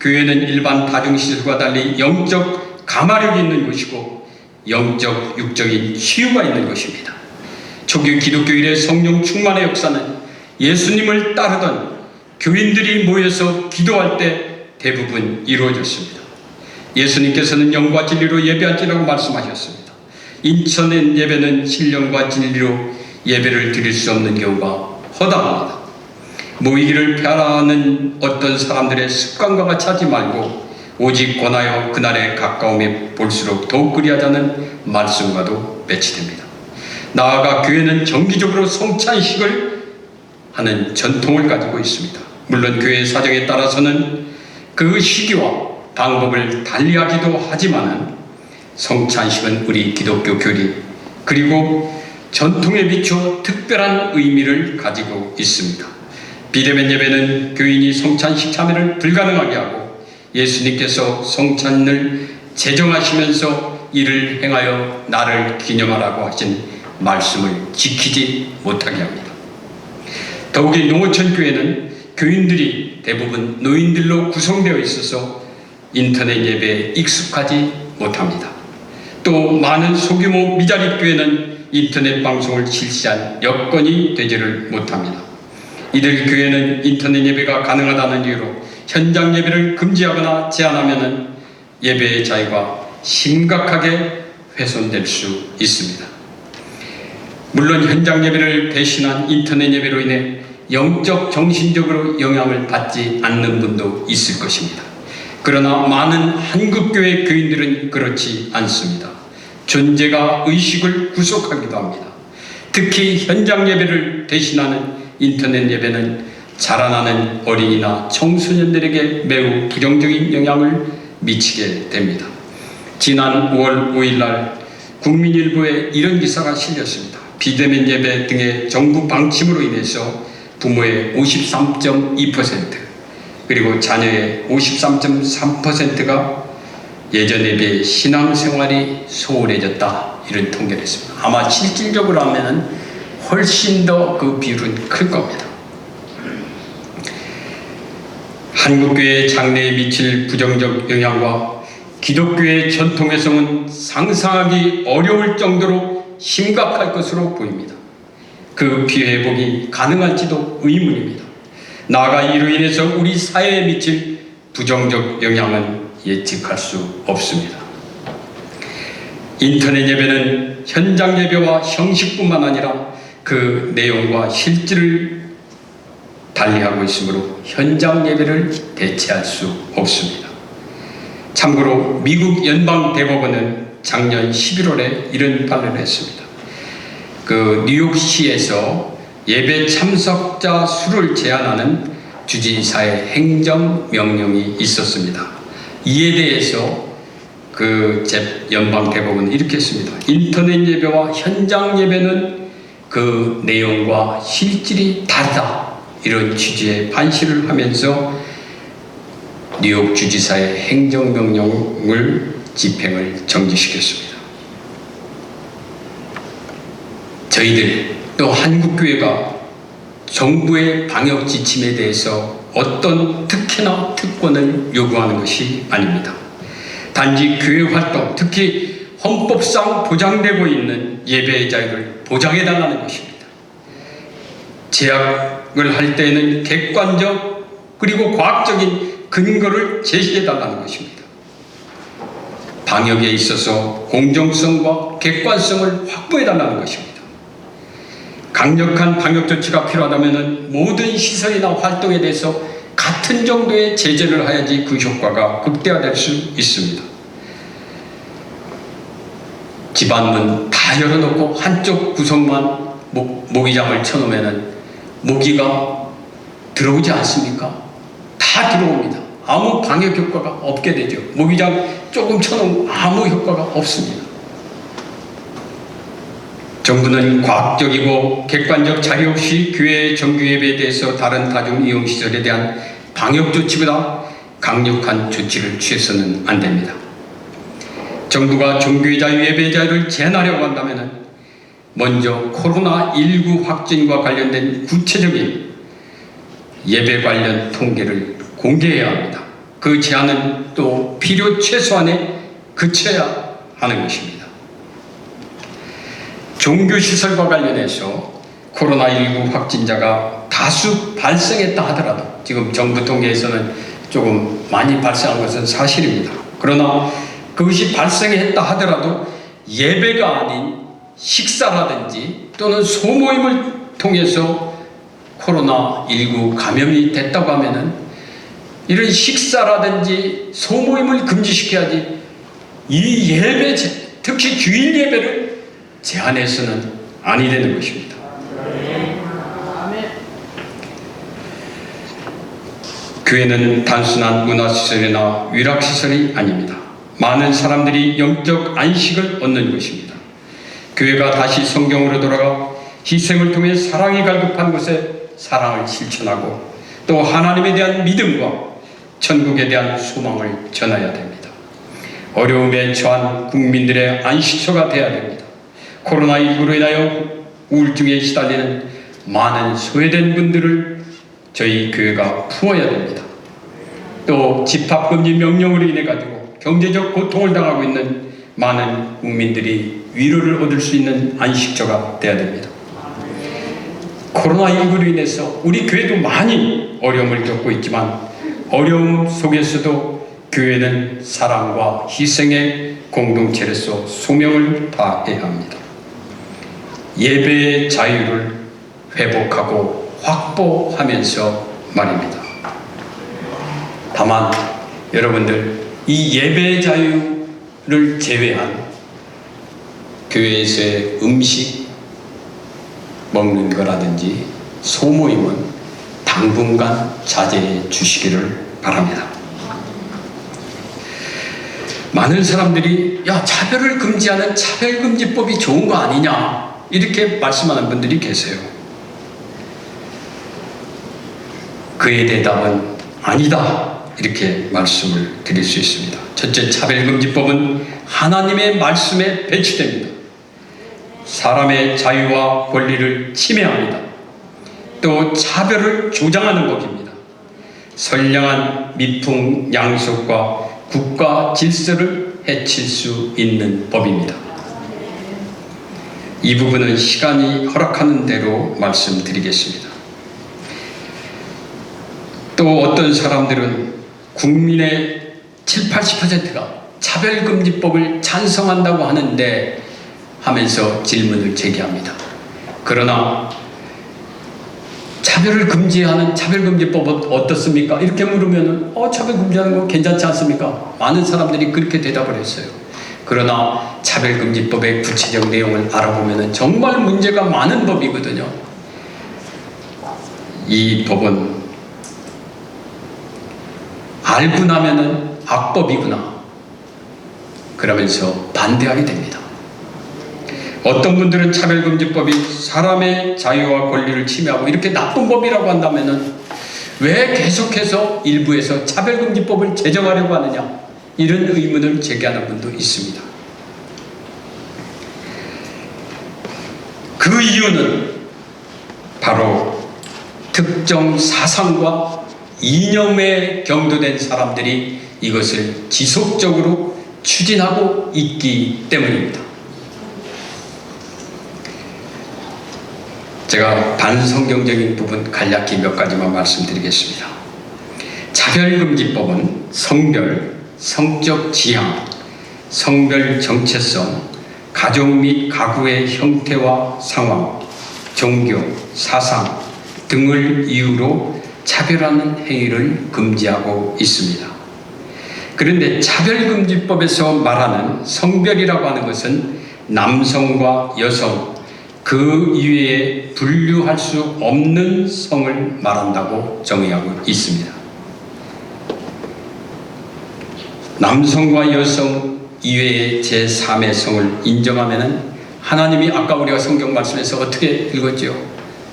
교회는 일반 다중시설과 달리 영적 가마력이 있는 것이고 영적 육적인 치유가 있는 것입니다. 초기 기독교인의 성령 충만의 역사는 예수님을 따르던 교인들이 모여서 기도할 때 대부분 이루어졌습니다. 예수님께서는 영과 진리로 예배할지라고 말씀하셨습니다. 인천의 예배는 신령과 진리로 예배를 드릴 수 없는 경우가 허다합니다. 모이기를 피하는 어떤 사람들의 습관과 같이 하지 말고 오직 권하여 그날의 가까움에 볼수록 더욱 그리하자는 말씀과도 매치됩니다. 나아가 교회는 정기적으로 성찬식을 하는 전통을 가지고 있습니다. 물론 교회 사정에 따라서는 그 시기와 방법을 달리하기도 하지만은 성찬식은 우리 기독교 교리 그리고 전통에 비추어 특별한 의미를 가지고 있습니다. 비대면 예배는 교인이 성찬식 참여를 불가능하게 하고 예수님께서 성찬을 제정하시면서 이를 행하여 나를 기념하라고 하신 말씀을 지키지 못하게 합니다. 더욱이 농어촌 교회는 교인들이 대부분 노인들로 구성되어 있어서 인터넷 예배에 익숙하지 못합니다. 또 많은 소규모 미자립 교회는 인터넷 방송을 실시한 여건이 되지를 못합니다. 이들 교회는 인터넷 예배가 가능하다는 이유로 현장 예배를 금지하거나 제한하면 예배의 자유가 심각하게 훼손될 수 있습니다. 물론 현장 예배를 대신한 인터넷 예배로 인해 영적, 정신적으로 영향을 받지 않는 분도 있을 것입니다. 그러나 많은 한국교회 교인들은 그렇지 않습니다. 존재가 의식을 구속하기도 합니다. 특히 현장 예배를 대신하는 인터넷 예배는 자라나는 어린이나 청소년들에게 매우 부정적인 영향을 미치게 됩니다. 지난 5월 5일 날 국민일보에 이런 기사가 실렸습니다. 비대면 예배 등의 정부 방침으로 인해서 부모의 53.2% 그리고 자녀의 53.3%가 예전에 비해 신앙생활이 소홀해졌다, 이런 통계를 했습니다. 아마 실질적으로 하면 훨씬 더 그 비율은 클 겁니다. 한국교회의 장래에 미칠 부정적 영향과 기독교의 전통 훼손은 상상하기 어려울 정도로 심각할 것으로 보입니다. 그 피해복이 가능할지도 의문입니다. 나아가 이로 인해서 우리 사회에 미칠 부정적 영향은 예측할 수 없습니다. 인터넷 예배는 현장 예배와 형식뿐만 아니라 그 내용과 실질을 달리하고 있으므로 현장 예배를 대체할 수 없습니다. 참고로 미국 연방대법원은 작년 11월에 이런 판례를 했습니다. 그 뉴욕시에서 예배 참석자 수를 제한하는 주지사의 행정명령이 있었습니다. 이에 대해서 그 연방대법원은 이렇게 했습니다. 인터넷 예배와 현장 예배는 그 내용과 실질이 다르다, 이런 취지의 판시를 하면서 뉴욕 주지사의 행정명령을 집행을 정지시켰습니다. 저희들 또 한국교회가 정부의 방역 지침에 대해서 어떤 특혜나 특권을 요구하는 것이 아닙니다. 단지 교회 활동, 특히 헌법상 보장되고 있는 예배의 자유를 보장해달라는 것입니다. 제약을 할 때에는 객관적 그리고 과학적인 근거를 제시해달라는 것입니다. 방역에 있어서 공정성과 객관성을 확보해달라는 것입니다. 강력한 방역 조치가 필요하다면 모든 시설이나 활동에 대해서 같은 정도의 제재를 해야지 그 효과가 극대화될 수 있습니다. 집안문 다 열어놓고 한쪽 구석만 모기장을 쳐놓으면 모기가 들어오지 않습니까? 다 들어옵니다. 아무 방역 효과가 없게 되죠. 모기장 조금 쳐놓으면 아무 효과가 없습니다. 정부는 과학적이고 객관적 자료 없이 교회 정규 예배에 대해서 다른 다중 이용 시설에 대한 방역 조치보다 강력한 조치를 취해서는 안 됩니다. 정부가 종교의 자유, 예배의 자유를 제한하려고 한다면 먼저 코로나19 확진과 관련된 구체적인 예배 관련 통계를 공개해야 합니다. 그 제한은 또 필요 최소한에 그쳐야 하는 것입니다. 종교시설과 관련해서 코로나19 확진자가 다수 발생했다 하더라도, 지금 정부 통계에서는 조금 많이 발생한 것은 사실입니다. 그러나 그것이 발생했다 하더라도 예배가 아닌 식사라든지 또는 소모임을 통해서 코로나19 감염이 됐다고 하면은 이런 식사라든지 소모임을 금지시켜야지 이 예배, 특히 주일 예배를 제한해서는 아니 되는 것입니다. 교회는 단순한 문화시설이나 위락시설이 아닙니다. 많은 사람들이 영적 안식을 얻는 것입니다. 교회가 다시 성경으로 돌아가 희생을 통해 사랑이 갈급한 곳에 사랑을 실천하고 또 하나님에 대한 믿음과 천국에 대한 소망을 전해야 됩니다. 어려움에 처한 국민들의 안식처가 되어야 됩니다. 코로나19로 인하여 우울증에 시달리는 많은 소외된 분들을 저희 교회가 품어야 됩니다. 또 집합금지 명령으로 인해 가지고 경제적 고통을 당하고 있는 많은 국민들이 위로를 얻을 수 있는 안식처가 되어야 됩니다. 코로나19로 인해서 우리 교회도 많이 어려움을 겪고 있지만 어려움 속에서도 교회는 사랑과 희생의 공동체로서 소명을 다해야 합니다. 예배의 자유를 회복하고 확보하면서 말입니다. 다만 여러분들, 이 예배의 자유를 제외한 교회에서의 음식 먹는 거라든지 소모임은 당분간 자제해 주시기를 바랍니다. 많은 사람들이 야, 차별을 금지하는 차별금지법이 좋은 거 아니냐 이렇게 말씀하는 분들이 계세요. 그의 대답은 아니다 이렇게 말씀을 드릴 수 있습니다. 첫째, 차별금지법은 하나님의 말씀에 배치됩니다. 사람의 자유와 권리를 침해합니다. 또 차별을 조장하는 법입니다. 선량한 미풍양속과 국가 질서를 해칠 수 있는 법입니다. 이 부분은 시간이 허락하는 대로 말씀드리겠습니다. 또 어떤 사람들은 국민의 70~80%가 차별금지법을 찬성한다고 하는데 하면서 질문을 제기합니다. 그러나 차별을 금지하는 차별금지법은 어떻습니까? 이렇게 물으면 차별금지하는 거 괜찮지 않습니까? 많은 사람들이 그렇게 대답을 했어요. 그러나 차별금지법의 구체적 내용을 알아보면 정말 문제가 많은 법이거든요. 이 법은 알고 나면은 악법이구나 그러면서 반대하게 됩니다. 어떤 분들은 차별금지법이 사람의 자유와 권리를 침해하고 이렇게 나쁜 법이라고 한다면은 왜 계속해서 일부에서 차별금지법을 제정하려고 하느냐 이런 의문을 제기하는 분도 있습니다. 그 이유는 바로 특정 사상과 이념에 경도된 사람들이 이것을 지속적으로 추진하고 있기 때문입니다. 제가 반성경적인 부분 간략히 몇 가지만 말씀드리겠습니다. 차별금지법은 성별, 성적 지향, 성별 정체성, 가족 및 가구의 형태와 상황, 종교, 사상 등을 이유로 차별하는 행위를 금지하고 있습니다. 그런데 차별금지법에서 말하는 성별이라고 하는 것은 남성과 여성, 그 이외에 분류할 수 없는 성을 말한다고 정의하고 있습니다. 남성과 여성 이외의 제3의 성을 인정하면 하나님이 아까 우리가 성경 말씀에서 어떻게 읽었죠?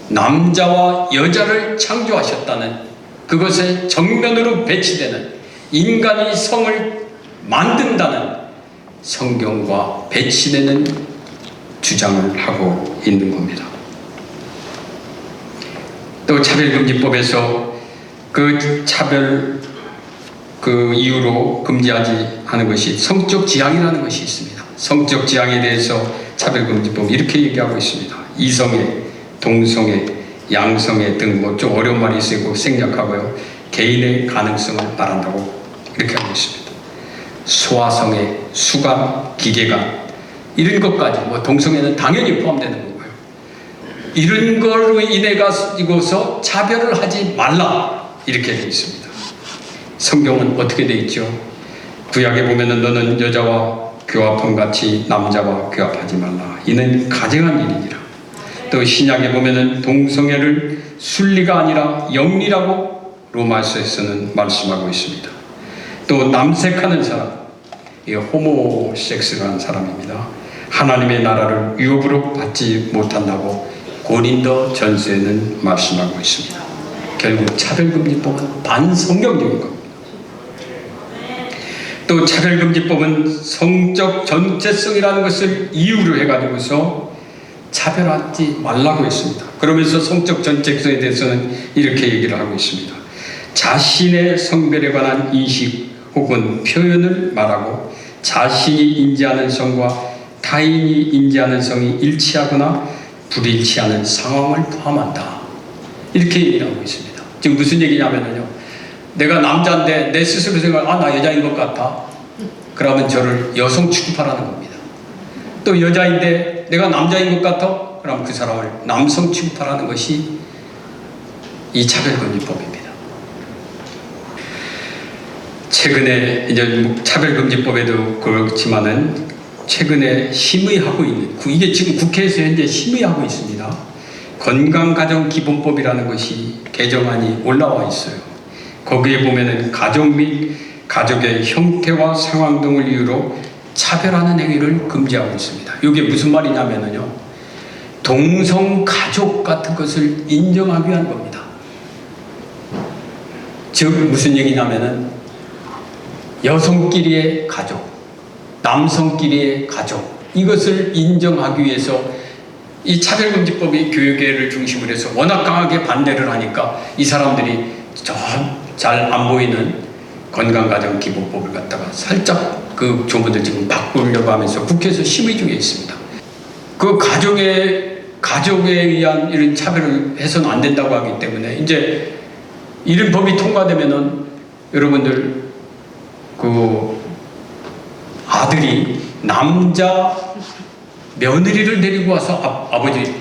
남자와 여자를 창조하셨다는 그것에 정면으로 배치되는 인간이 성을 만든다는 성경과 배치되는 주장을 하고 있는 겁니다. 또 차별금지법에서 그 차별 이유로 금지하지 하는 것이 성적 지향이라는 것이 있습니다. 성적 지향에 대해서 차별금지법 이렇게 얘기하고 있습니다. 이성애, 동성애, 양성애 등 좀 어려운 말이 있고 생략하고요. 개인의 가능성을 말한다고 이렇게 하고 있습니다. 소아성애, 수감, 기계감 이런 것까지 동성애는 당연히 포함되는 거고요. 이런 걸로 인해 가지고서 차별을 하지 말라 이렇게 되어 있습니다. 성경은 어떻게 되어 있죠? 구약에 보면은 너는 여자와 교합함 같이 남자와 교합하지 말라. 이는 가증한 일이니라. 또 신약에 보면은 동성애를 순리가 아니라 영리라고 로마서에서는 말씀하고 있습니다. 또 남색하는 사람, 이게 호모섹스라는 사람입니다. 하나님의 나라를 유업으로 받지 못한다고 고린도 전서에는 말씀하고 있습니다. 결국 차별금지법은 반성경적인 겁니다. 또 차별금지법은 성적 전체성이라는 것을 이유로 해가지고서 차별하지 말라고 했습니다. 그러면서 성적 전체성에 대해서는 이렇게 얘기를 하고 있습니다. 자신의 성별에 관한 인식 혹은 표현을 말하고 자신이 인지하는 성과 타인이 인지하는 성이 일치하거나 불일치하는 상황을 포함한다. 이렇게 얘기를 하고 있습니다. 지금 무슨 얘기냐면요. 내가 남자인데 내 스스로 나 여자인 것 같아. 그러면 저를 여성 취급하라는 겁니다. 또 여자인데 내가 남자인 것 같아. 그럼 그 사람을 남성 취급하라는 것이 이 차별금지법입니다. 최근에 이제 차별금지법에도 그렇지만은 최근에 심의하고 있는, 이게 지금 국회에서 현재 심의하고 있습니다. 건강가정기본법이라는 것이 개정안이 올라와 있어요. 거기에 보면은 가족 및 가족의 형태와 상황 등을 이유로 차별하는 행위를 금지하고 있습니다. 이게 무슨 말이냐면요, 동성가족 같은 것을 인정하기 위한 겁니다. 즉 무슨 얘기냐면은 여성끼리의 가족, 남성끼리의 가족, 이것을 인정하기 위해서 이 차별금지법이 교육계를 중심으로 해서 워낙 강하게 반대를 하니까 이 사람들이 잘 안 보이는 건강가정기본법을 갖다가 살짝 그 조문을 지금 바꾸려고 하면서 국회에서 심의 중에 있습니다. 그 가족에 의한 이런 차별을 해서는 안 된다고 하기 때문에 이제 이런 법이 통과되면은 여러분들 그 아들이 남자 며느리를 데리고 와서 아버지,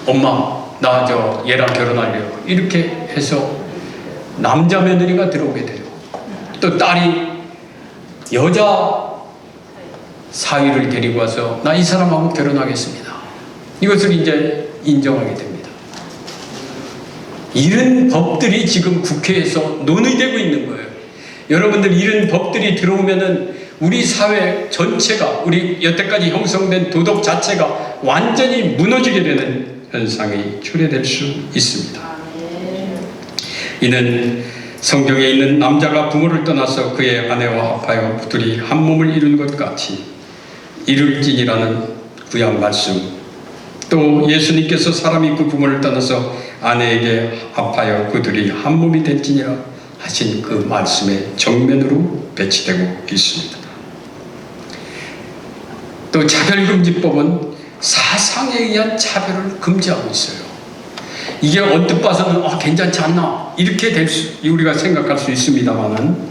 엄마, 나 얘랑 결혼하려고 이렇게 해서 남자 며느리가 들어오게 돼요. 또 딸이 여자 사위를 데리고 와서 나 이 사람하고 결혼하겠습니다. 이것을 이제 인정하게 됩니다. 이런 법들이 지금 국회에서 논의되고 있는 거예요. 여러분들 이런 법들이 들어오면은 우리 사회 전체가, 우리 여태까지 형성된 도덕 자체가 완전히 무너지게 되는 현상이 초래될 수 있습니다. 이는 성경에 있는 남자가 부모를 떠나서 그의 아내와 합하여 둘이 한 몸을 이룬 것 같이 이룰지니라는 구약 말씀, 또 예수님께서 사람이 그 부모를 떠나서 아내에게 합하여 그들이 한 몸이 될지니라 하신 그 말씀의 정면으로 배치되고 있습니다. 또 차별금지법은 사상에 의한 차별을 금지하고 있어요. 이게 언뜻 봐서는 괜찮지 않나 이렇게 우리가 생각할 수 있습니다만은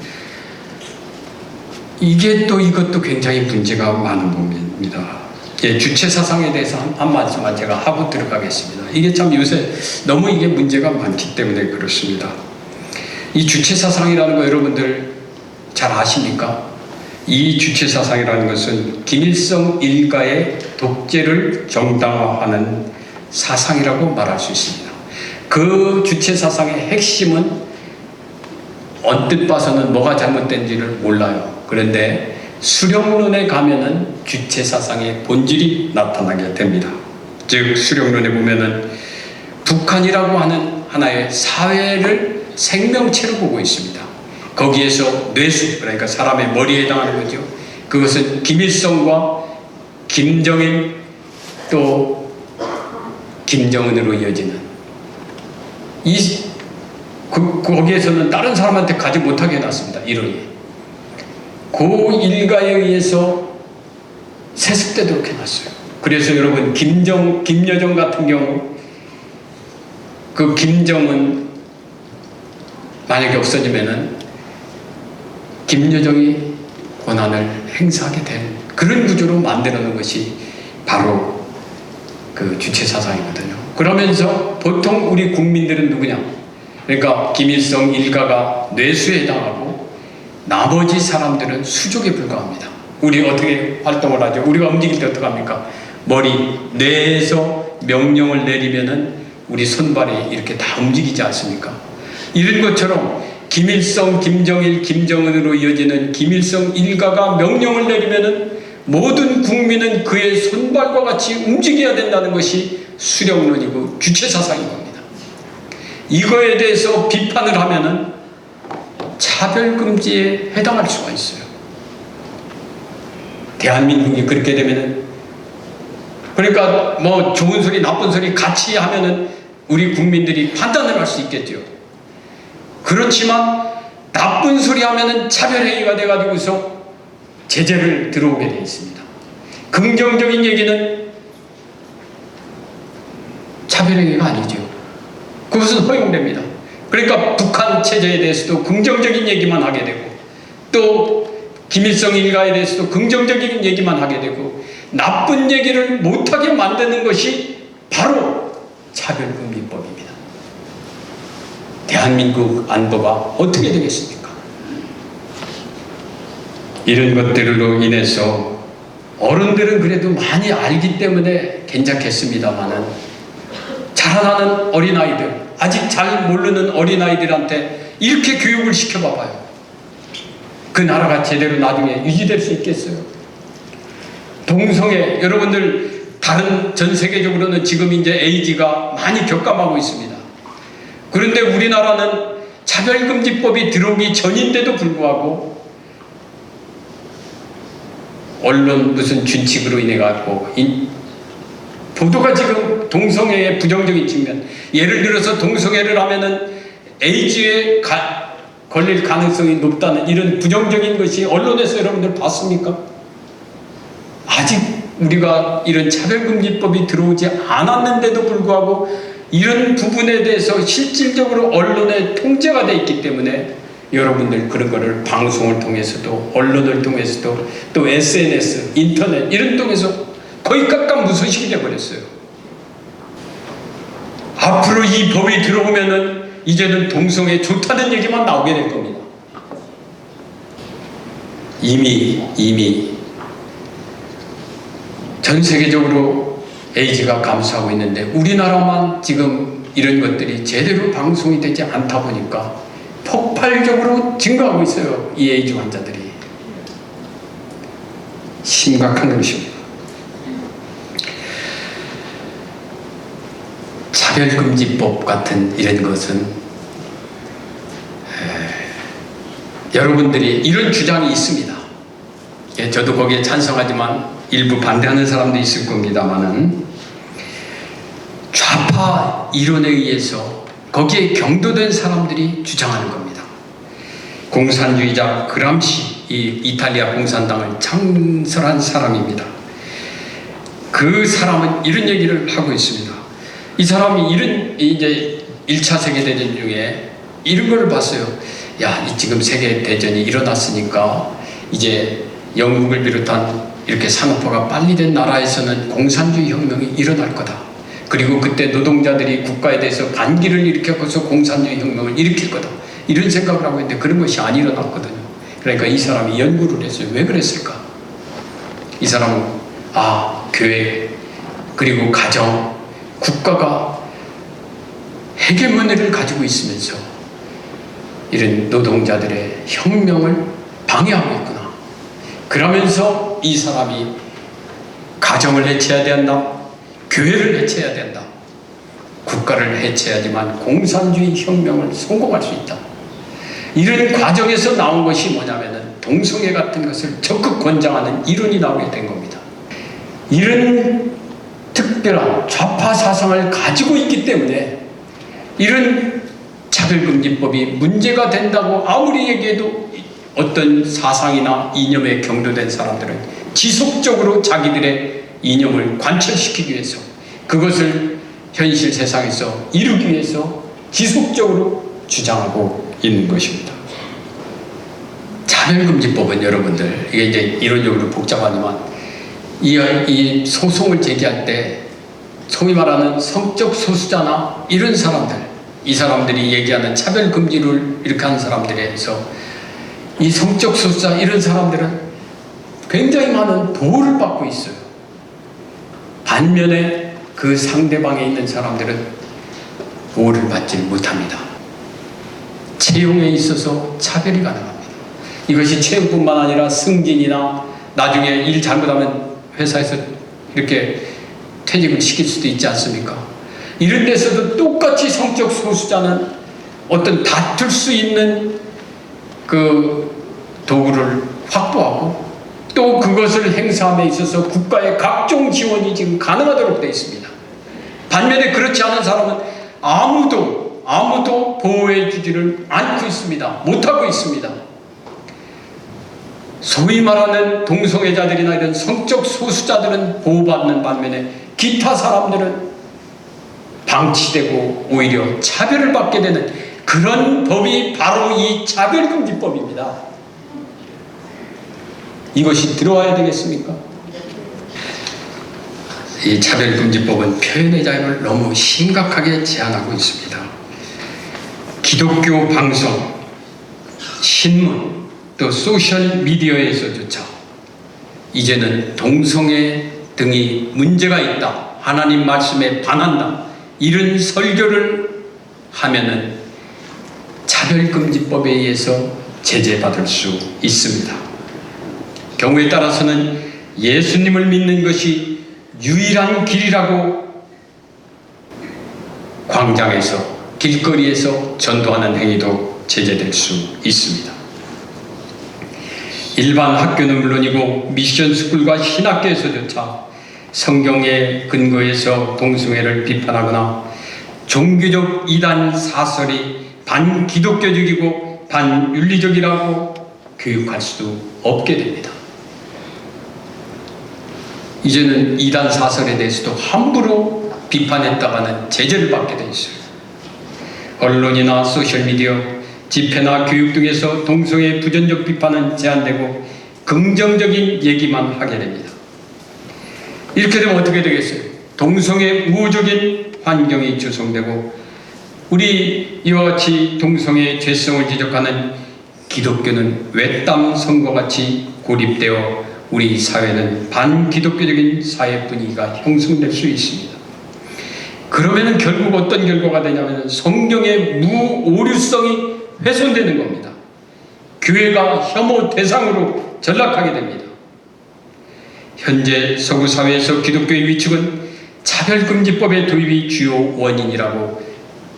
이게 또 이것도 굉장히 문제가 많은 부분입니다. 주체 사상에 대해서 한 말씀만 제가 하고 들어가겠습니다. 이게 참 요새 너무 이게 문제가 많기 때문에 그렇습니다. 이 주체 사상이라는 거 여러분들 잘 아십니까? 이 주체 사상이라는 것은 김일성 일가의 독재를 정당화하는 사상이라고 말할 수 있습니다. 그 주체 사상의 핵심은 언뜻 봐서는 뭐가 잘못된지를 몰라요. 그런데 수령론에 가면은 주체 사상의 본질이 나타나게 됩니다. 즉 수령론에 보면은 북한이라고 하는 하나의 사회를 생명체로 보고 있습니다. 거기에서 뇌수, 그러니까 사람의 머리에 해당하는 거죠. 그것은 김일성과 김정일 또 김정은으로 이어지는 거기에서는 다른 사람한테 가지 못하게 해놨습니다. 이론이. 그 일가에 의해서 세습되도록 해놨어요. 그래서 여러분 김여정 같은 경우 그 김정은 만약에 없어지면은 김여정이 권한을 행사하게 된 그런 구조로 만들어 놓은 것이 바로 그 주체 사상이거든요. 그러면서 보통 우리 국민들은 누구냐? 그러니까 김일성 일가가 뇌수에 해당하고 나머지 사람들은 수족에 불과합니다. 우리 어떻게 활동을 하죠? 우리가 움직일 때 어떻게 합니까? 뇌에서 명령을 내리면은 우리 손발이 이렇게 다 움직이지 않습니까? 이런 것처럼 김일성, 김정일, 김정은으로 이어지는 김일성 일가가 명령을 내리면은 모든 국민은 그의 손발과 같이 움직여야 된다는 것이 수령론이고 주체사상인 겁니다. 이거에 대해서 비판을 하면은 차별금지에 해당할 수가 있어요. 대한민국이 그렇게 되면은, 그러니까 뭐 좋은 소리 나쁜 소리 같이 하면은 우리 국민들이 판단을 할 수 있겠죠. 그렇지만 나쁜 소리 하면은 차별행위가 돼가지고서 제재를 들어오게 되어 있습니다. 긍정적인 얘기는 차별행위가 아니죠. 그것은 허용됩니다. 그러니까 북한 체제에 대해서도 긍정적인 얘기만 하게 되고, 또 김일성 일가에 대해서도 긍정적인 얘기만 하게 되고, 나쁜 얘기를 못하게 만드는 것이 바로 차별금지법입니다. 대한민국 안보가 어떻게 되겠습니까? 이런 것들로 인해서 어른들은 그래도 많이 알기 때문에 괜찮겠습니다만은, 자라나는 어린아이들, 아직 잘 모르는 어린아이들한테 이렇게 교육을 시켜봐봐요. 그 나라가 제대로 나중에 유지될 수 있겠어요? 동성애, 여러분들 다른 전 세계적으로는 지금 이제 에이즈가 많이 격감하고 있습니다. 그런데 우리나라는 차별금지법이 들어오기 전인데도 불구하고 언론 무슨 준칙으로 인해 갖고 보도가 지금 동성애의 부정적인 측면, 예를 들어서 동성애를 하면은 에이즈에 걸릴 가능성이 높다는 이런 부정적인 것이 언론에서 여러분들 봤습니까? 아직 우리가 이런 차별금지법이 들어오지 않았는데도 불구하고 이런 부분에 대해서 실질적으로 언론의 통제가 되어 있기 때문에 여러분들 그런 거를 방송을 통해서도 언론을 통해서도 또 SNS, 인터넷 이런 통해서 거의 깎아무소식이 되어버렸어요. 앞으로 이 법이 들어오면은 이제는 동성애 좋다는 얘기만 나오게 될 겁니다. 이미 전 세계적으로 에이즈가 감소하고 있는데 우리나라만 지금 이런 것들이 제대로 방송이 되지 않다 보니까 폭발적으로 증가하고 있어요. 이 에이즈 환자들이. 심각한 것입니다. 차별금지법 같은 이런 것은 여러분들이 이런 주장이 있습니다. 저도 거기에 찬성하지만 일부 반대하는 사람도 있을 겁니다만은, 좌파 이론에 의해서 거기에 경도된 사람들이 주장하는 겁니다. 공산주의자 그람시, 이 이탈리아 공산당을 창설한 사람입니다. 그 사람은 이런 얘기를 하고 있습니다. 이 사람이 이제 1차 세계대전 중에 이런 걸 봤어요. 야, 지금 세계대전이 일어났으니까 이제 영국을 비롯한 이렇게 산업화가 빨리 된 나라에서는 공산주의 혁명이 일어날 거다. 그리고 그때 노동자들이 국가에 대해서 반기를 일으켜서 공산주의 혁명을 일으킬 거다. 이런 생각을 하고 있는데 그런 것이 안 일어났거든요. 그러니까 이 사람이 연구를 했어요. 왜 그랬을까? 이 사람은 교회 그리고 가정, 국가가 헤게모니를 가지고 있으면서 이런 노동자들의 혁명을 방해하고 있구나. 그러면서 이 사람이 가정을 해체해야 된다, 교회를 해체해야 된다, 국가를 해체해야지만 공산주의 혁명을 성공할 수 있다. 이런 과정에서 나온 것이 뭐냐면은 동성애 같은 것을 적극 권장하는 이론이 나오게 된 겁니다. 이런 특별한 좌파 사상을 가지고 있기 때문에 이런 차별금지법이 문제가 된다고 아무리 얘기해도 어떤 사상이나 이념에 경도된 사람들은 지속적으로 자기들의 이념을 관철시키기 위해서, 그것을 현실 세상에서 이루기 위해서 지속적으로 주장하고 있는 것입니다. 차별금지법은 여러분들, 이게 이제 이론적으로 복잡하지만 이 소송을 제기할 때 소위 말하는 성적 소수자나 이런 사람들, 이 사람들이 얘기하는 차별금지를 이렇게 하는 사람들에 대해서 이 성적 소수자 이런 사람들은 굉장히 많은 보호를 받고 있어요. 반면에 그 상대방에 있는 사람들은 보호를 받지 못합니다. 채용에 있어서 차별이 가능합니다. 이것이 채용뿐만 아니라 승진이나 나중에 일 잘못하면 회사에서 이렇게 퇴직을 시킬 수도 있지 않습니까? 이런 데서도 똑같이 성적 소수자는 어떤 다툴 수 있는 그 도구를 확보하고 또 그것을 행사함에 있어서 국가의 각종 지원이 지금 가능하도록 되어 있습니다. 반면에 그렇지 않은 사람은 아무도 보호해 주지를 않고 있습니다. 못하고 있습니다. 소위 말하는 동성애자들이나 이런 성적 소수자들은 보호받는 반면에 기타 사람들은 방치되고 오히려 차별을 받게 되는 그런 법이 바로 이 차별금지법입니다. 이것이 들어와야 되겠습니까? 이 차별금지법은 표현의 자유를 너무 심각하게 제한하고 있습니다. 기독교 방송, 신문, 또 소셜미디어에서조차 이제는 동성애 등이 문제가 있다, 하나님 말씀에 반한다, 이런 설교를 하면은 차별금지법에 의해서 제재받을 수 있습니다. 경우에 따라서는 예수님을 믿는 것이 유일한 길이라고 광장에서, 길거리에서 전도하는 행위도 제재될 수 있습니다. 일반 학교는 물론이고 미션 스쿨과 신학교에서조차 성경에 근거해서 동성애를 비판하거나 종교적 이단 사설이 반기독교적이고 반윤리적이라고 교육할 수도 없게 됩니다. 이제는 이단 사설에 대해서도 함부로 비판했다가는 제재를 받게 돼 있어요. 언론이나 소셜미디어, 집회나 교육 등에서 동성애 부정적 비판은 제한되고 긍정적인 얘기만 하게 됩니다. 이렇게 되면 어떻게 되겠어요? 동성애 우호적인 환경이 조성되고 우리 이와 같이 동성애의 죄성을 지적하는 기독교는 외딴 선거같이 고립되어 우리 사회는 반기독교적인 사회 분위기가 형성될 수 있습니다. 그러면 결국 어떤 결과가 되냐면 성경의 무오류성이 훼손되는 겁니다. 교회가 혐오 대상으로 전락하게 됩니다. 현재 서구 사회에서 기독교의 위축은 차별금지법의 도입이 주요 원인이라고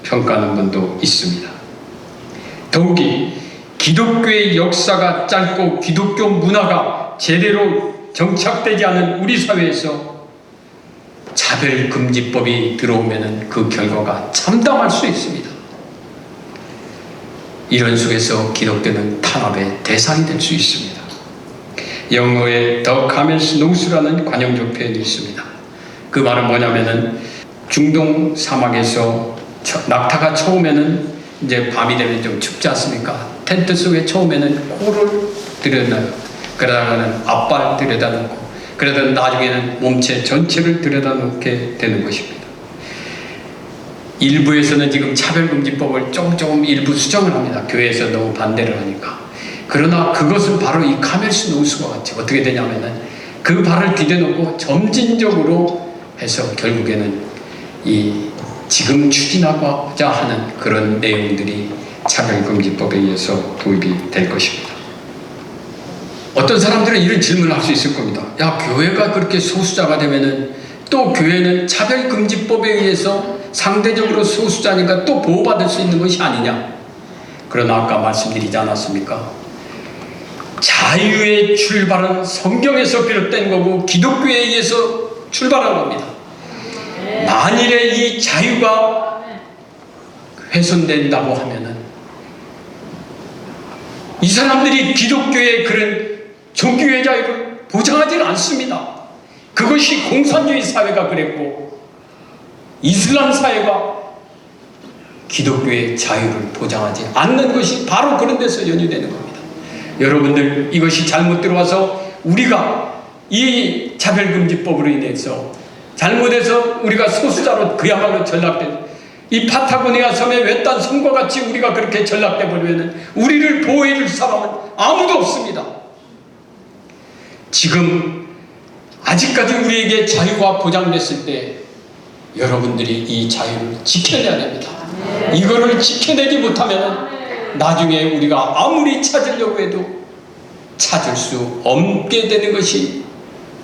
평가하는 분도 있습니다. 더욱이 기독교의 역사가 짧고 기독교 문화가 제대로 정착되지 않은 우리 사회에서 차별금지법이 들어오면 그 결과가 참담할 수 있습니다. 이런 속에서 기독교는 탄압의 대상이 될 수 있습니다. 영어에 The Camel's Nose라는 관용적 표현이 있습니다. 그 말은 뭐냐면은 중동 사막에서 낙타가 처음에는 이제 밤이 되면 좀 춥지 않습니까? 텐트 속에 처음에는 코를 들여놔요. 그러다가는 앞발 들여다놓고 그러다 나중에는 몸체 전체를 들여다놓게 되는 것입니다. 일부에서는 지금 차별금지법을 조금 일부 수정을 합니다. 교회에서 너무 반대를 하니까. 그러나 그것은 바로 이 카멜스 노스와 같이 어떻게 되냐면은 그 발을 디뎌놓고 점진적으로 해서 결국에는 이 지금 추진하고자 하는 그런 내용들이 차별금지법에 의해서 도입이 될 것입니다. 어떤 사람들은 이런 질문을 할 수 있을 겁니다. 야, 교회가 그렇게 소수자가 되면은 또 교회는 차별금지법에 의해서 상대적으로 소수자니까 또 보호받을 수 있는 것이 아니냐. 그러나 아까 말씀드리지 않았습니까? 자유의 출발은 성경에서 비롯된 거고 기독교에 의해서 출발한 겁니다. 만일에 이 자유가 훼손된다고 하면은 이 사람들이 기독교의 그런 종교의 자유를 보장하지는 않습니다. 그것이 공산주의 사회가 그랬고 이슬람 사회가 기독교의 자유를 보장하지 않는 것이 바로 그런 데서 연유되는 겁니다. 여러분들 이것이 잘못 들어와서 우리가 이 차별금지법으로 인해서 잘못해서 우리가 소수자로 그야말로 전락된 이 파타고니아 섬의 외딴 섬과 같이 우리가 그렇게 전락돼 버리면 우리를 보호해 줄 사람은 아무도 없습니다. 지금 아직까지 우리에게 자유가 보장됐을 때 여러분들이 이 자유를 지켜내야 됩니다. 이거를 지켜내지 못하면 나중에 우리가 아무리 찾으려고 해도 찾을 수 없게 되는 것이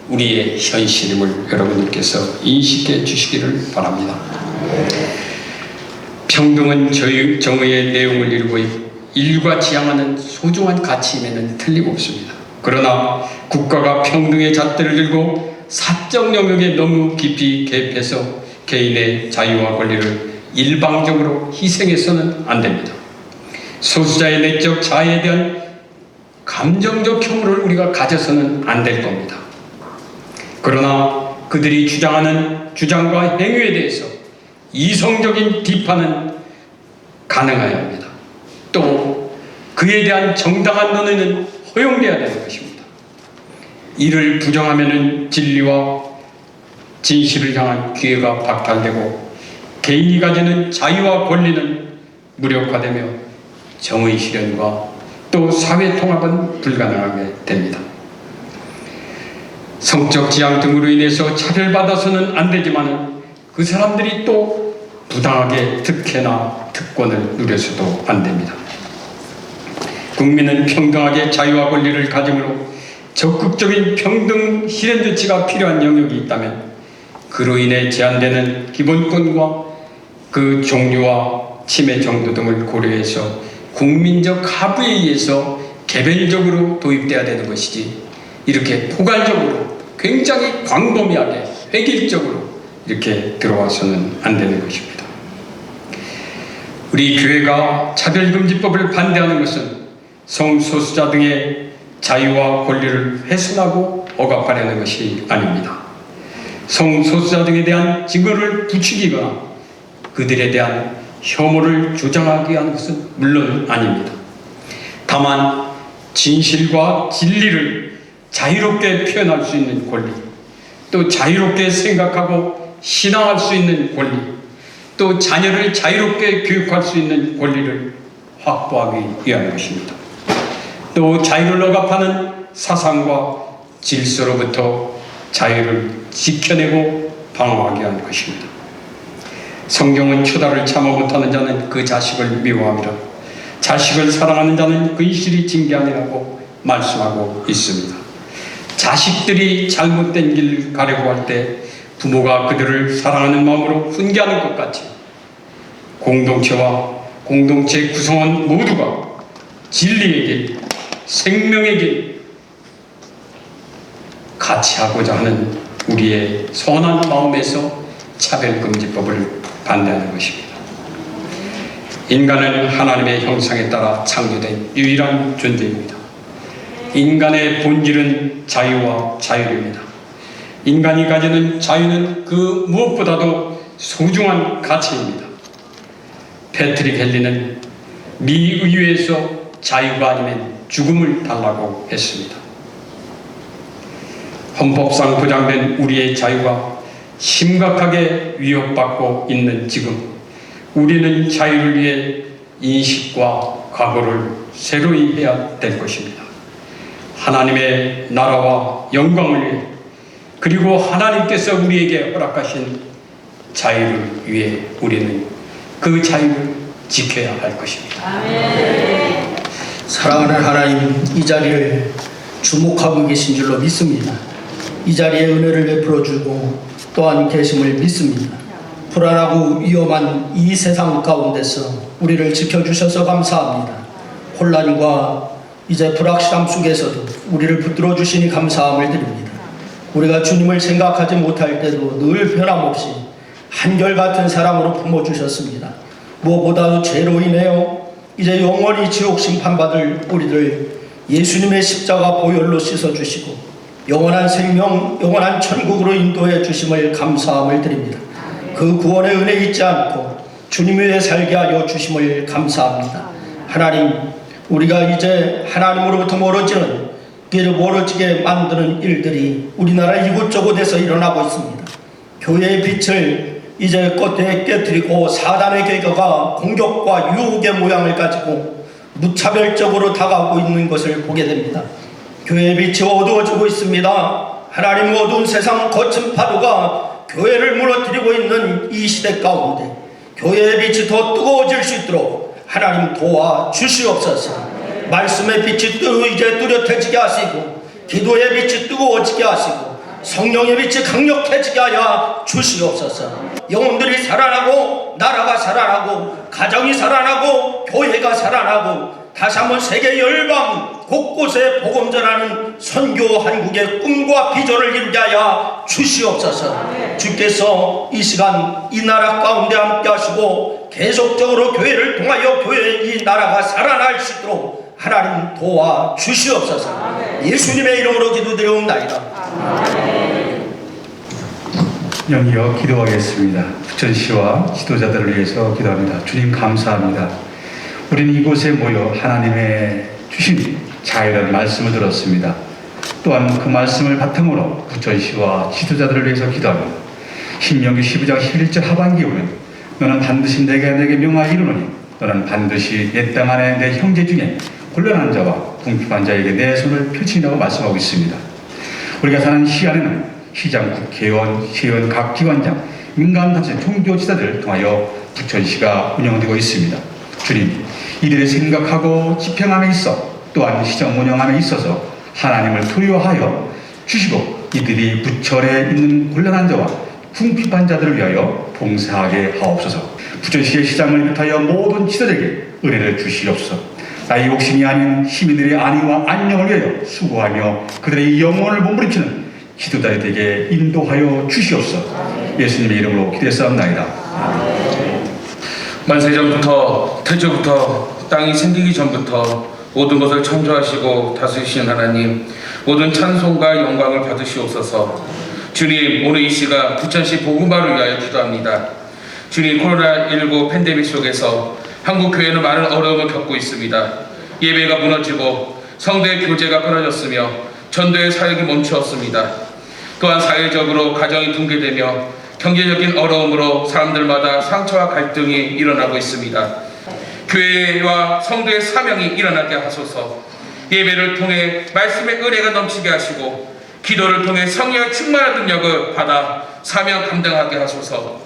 우리의 현실임을 여러분들께서 인식해 주시기를 바랍니다. 평등은 정의의 내용을 이루고 인류가 지향하는 소중한 가치임에는 틀림없습니다. 그러나 국가가 평등의 잣대를 들고 사적 영역에 너무 깊이 개입해서 개인의 자유와 권리를 일방적으로 희생해서는 안 됩니다. 소수자의 내적 자아에 대한 감정적 혐오를 우리가 가져서는 안 될 겁니다. 그러나 그들이 주장하는 주장과 행위에 대해서 이성적인 비판은 가능해야 합니다. 또 그에 대한 정당한 논의는 허용돼야 되는 것입니다. 이를 부정하면 진리와 진실을 향한 기회가 박탈되고 개인이 가지는 자유와 권리는 무력화되며 정의 실현과 또 사회 통합은 불가능하게 됩니다. 성적 지향 등으로 인해서 차별받아서는 안 되지만 그 사람들이 또 부당하게 특혜나 특권을 누려서도 안 됩니다. 국민은 평등하게 자유와 권리를 가짐으로 적극적인 평등 실현 조치가 필요한 영역이 있다면 그로 인해 제한되는 기본권과 그 종류와 침해 정도 등을 고려해서 국민적 합의에 의해서 개별적으로 도입돼야 되는 것이지 이렇게 포괄적으로 굉장히 광범위하게 획일적으로 이렇게 들어와서는 안 되는 것입니다. 우리 교회가 차별금지법을 반대하는 것은 성소수자 등의 자유와 권리를 훼손하고 억압하려는 것이 아닙니다. 성소수자 등에 대한 증거를 부추기거나 그들에 대한 혐오를 조장하기 위한 것은 물론 아닙니다. 다만 진실과 진리를 자유롭게 표현할 수 있는 권리, 또 자유롭게 생각하고 신앙할 수 있는 권리, 또 자녀를 자유롭게 교육할 수 있는 권리를 확보하기 위한 것입니다. 또 자유를 억압하는 사상과 질서로부터 자유를 지켜내고 방어하기 위한 것입니다. 성경은 초다를 참아 못하는 자는 그 자식을 미워함이라 자식을 사랑하는 자는 근실히 징계하니라고 말씀하고 있습니다. 자식들이 잘못된 길을 가려고 할 때 부모가 그들을 사랑하는 마음으로 훈계하는 것 같이 공동체와 공동체 구성원 모두가 진리의 길, 생명의 길 같이 하고자 하는 우리의 선한 마음에서 차별금지법을 반대하는 것입니다. 인간은 하나님의 형상에 따라 창조된 유일한 존재입니다. 인간의 본질은 자유와 자율입니다. 인간이 가지는 자유는 그 무엇보다도 소중한 가치입니다. 패트릭 헨리는 미 의회에서 자유가 아니면 죽음을 달라고 했습니다. 헌법상 보장된 우리의 자유가 심각하게 위협받고 있는 지금 우리는 자유를 위해 인식과 각오를 새로이 해야 될 것입니다. 하나님의 나라와 영광을 위해 그리고 하나님께서 우리에게 허락하신 자유를 위해 우리는 그 자유를 지켜야 할 것입니다. 아멘. 사랑하는 하나님, 이 자리를 주목하고 계신 줄로 믿습니다. 이 자리에 은혜를 베풀어 주고 또한 계심을 믿습니다. 불안하고 위험한 이 세상 가운데서 우리를 지켜주셔서 감사합니다. 혼란과 이제 불확실함 속에서도 우리를 붙들어 주시니 감사함을 드립니다. 우리가 주님을 생각하지 못할 때도 늘 변함없이 한결같은 사랑으로 품어주셨습니다. 무엇보다도 죄로 인해요 이제 영원히 지옥 심판받을 우리를 예수님의 십자가 보혈로 씻어주시고 영원한 생명, 영원한 천국으로 인도해 주심을 감사함을 드립니다. 그 구원의 은혜 잊지 않고 주님 위에 살게 하여 주심을 감사합니다. 하나님, 우리가 이제 하나님으로부터 멀어지는 멀어지게 만드는 일들이 우리나라 이곳저곳에서 일어나고 있습니다. 교회의 빛을 이제 겉에 깨뜨리고 사단의 계교가 공격과 유혹의 모양을 가지고 무차별적으로 다가오고 있는 것을 보게 됩니다. 교회의 빛이 어두워지고 있습니다. 하나님, 어두운 세상 거친 파도가 교회를 무너뜨리고 있는 이 시대 가운데 교회의 빛이 더 뜨거워질 수 있도록 하나님 도와주시옵소서. 말씀의 빛이 이제 뚜렷해지게 하시고 기도의 빛이 뜨거워지게 하시고 성령의 빛이 강력해지게 하여 주시옵소서. 영혼들이 살아나고 나라가 살아나고 가정이 살아나고 교회가 살아나고 다시 한번 세계 열방 곳곳에 복음 전하는 선교 한국의 꿈과 비전을 이루게 하여 주시옵소서. 주께서 이 시간 이 나라 가운데 함께 하시고 계속적으로 교회를 통하여 교회 이 나라가 살아날 수 있도록 하나님 도와 주시옵소서. 예수님의 이름으로 기도드리옵나이다. 영이여 기도하겠습니다. 부천시와 지도자들을 위해서 기도합니다. 주님 감사합니다. 우리는 이곳에 모여 하나님의 주신 자유라는 말씀을 들었습니다. 또한 그 말씀을 바탕으로 부천시와 지도자들을 위해서 기도합니다. 신명기 12장 11절 하반기에 보면 너는 반드시 내게 명하여 이르노니 너는 반드시 옛 땅 안에 내 형제 중에 곤란한 자와 궁핍한 자에게 내 손을 펼친다고 말씀하고 있습니다. 우리가 사는 시 안에는 시장, 국회의원, 시의원, 각 기관장, 민간단체, 종교지사들을 통하여 부천시가 운영되고 있습니다. 주님, 이들의 생각하고 집행함에 있어 또한 시정 운영함에 있어서 하나님을 두려워하여 주시고 이들이 부천에 있는 곤란한 자와 궁핍한 자들을 위하여 봉사하게 하옵소서. 부천시의 시장을 비롯하여 모든 지도자에게 은혜를 주시옵소서. 나의 욕심이 아닌 시민들의 안위와 안녕을 위하여 수고하며 그들의 영혼을 몸부림치는 지도자들이 되게 인도하여 주시옵소서. 예수님의 이름으로 기도했사옵나이다. 만세전부터 태초부터 땅이 생기기 전부터 모든 것을 창조하시고 다스리신 하나님, 모든 찬송과 영광을 받으시옵소서. 주님, 오늘 이 시간 부천시 복음화를 위하여 기도합니다. 주님, 코로나19 팬데믹 속에서 한국 교회는 많은 어려움을 겪고 있습니다. 예배가 무너지고 성도의 교제가 끊어졌으며 전도의 사역이 멈추었습니다. 또한 사회적으로 가정이 붕괴되며 경제적인 어려움으로 사람들마다 상처와 갈등이 일어나고 있습니다. 교회와 성도의 사명이 일어나게 하소서. 예배를 통해 말씀의 은혜가 넘치게 하시고 기도를 통해 성령의 충만한 능력을 받아 사명 감당하게 하소서.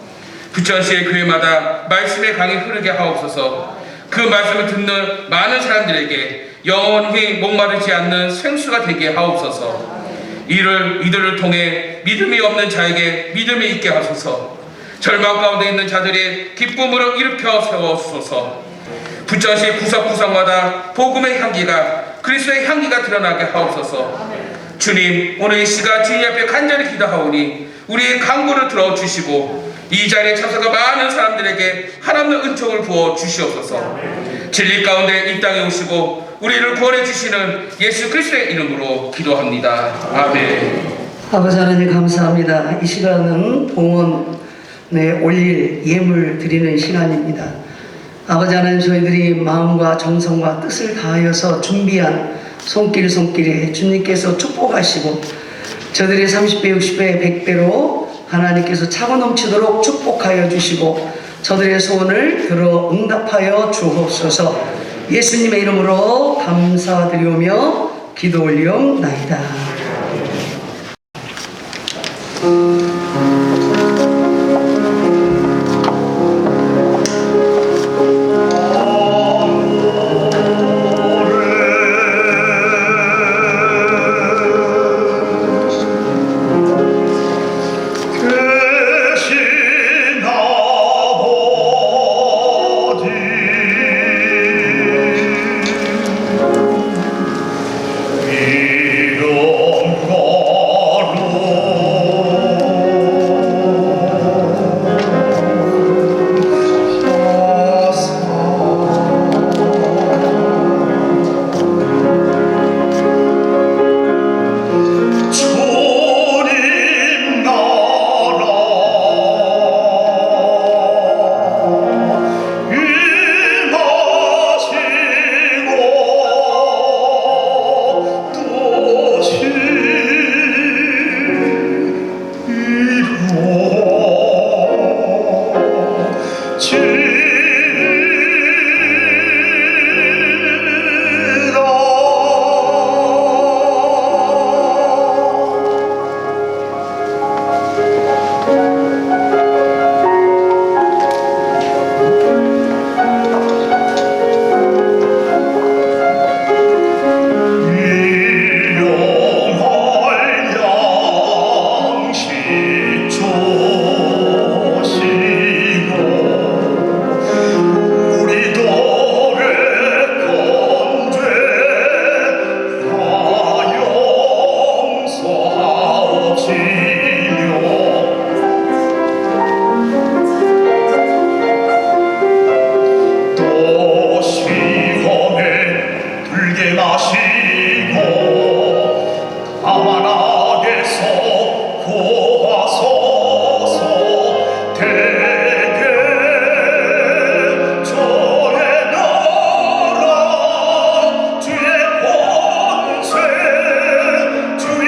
부천시의 교회마다 말씀의 강이 흐르게 하옵소서. 그 말씀을 듣는 많은 사람들에게 영원히 목마르지 않는 생수가 되게 하옵소서. 이들을 통해 믿음이 없는 자에게 믿음이 있게 하소서. 절망 가운데 있는 자들의 기쁨으로 일으켜 세워주소서. 부천시 구석구석마다 복음의 향기가 그리스도의 향기가 드러나게 하옵소서. 주님, 오늘 이 시간 주님 앞에 간절히 기도하오니 우리의 간구를 들어주시고 이 자리에 참석한 많은 사람들에게 하나님의 은총을 부어 주시옵소서. 진리 가운데 이 땅에 오시고 우리를 구원해 주시는 예수 그리스도의 이름으로 기도합니다. 아멘. 아버지 하나님 감사합니다. 이 시간은 봉헌에 올릴 예물 드리는 시간입니다. 아버지 하나님, 저희들이 마음과 정성과 뜻을 다하여서 준비한 손길에 주님께서 축복하시고 저들이 30배, 60배, 100배로 하나님께서 차고 넘치도록 축복하여 주시고 저들의 소원을 들어 응답하여 주옵소서. 예수님의 이름으로 감사드리오며 기도 올리옵나이다. 마시고 가만하게서 구하소서. 대개 주의 나라 주의 권세 주의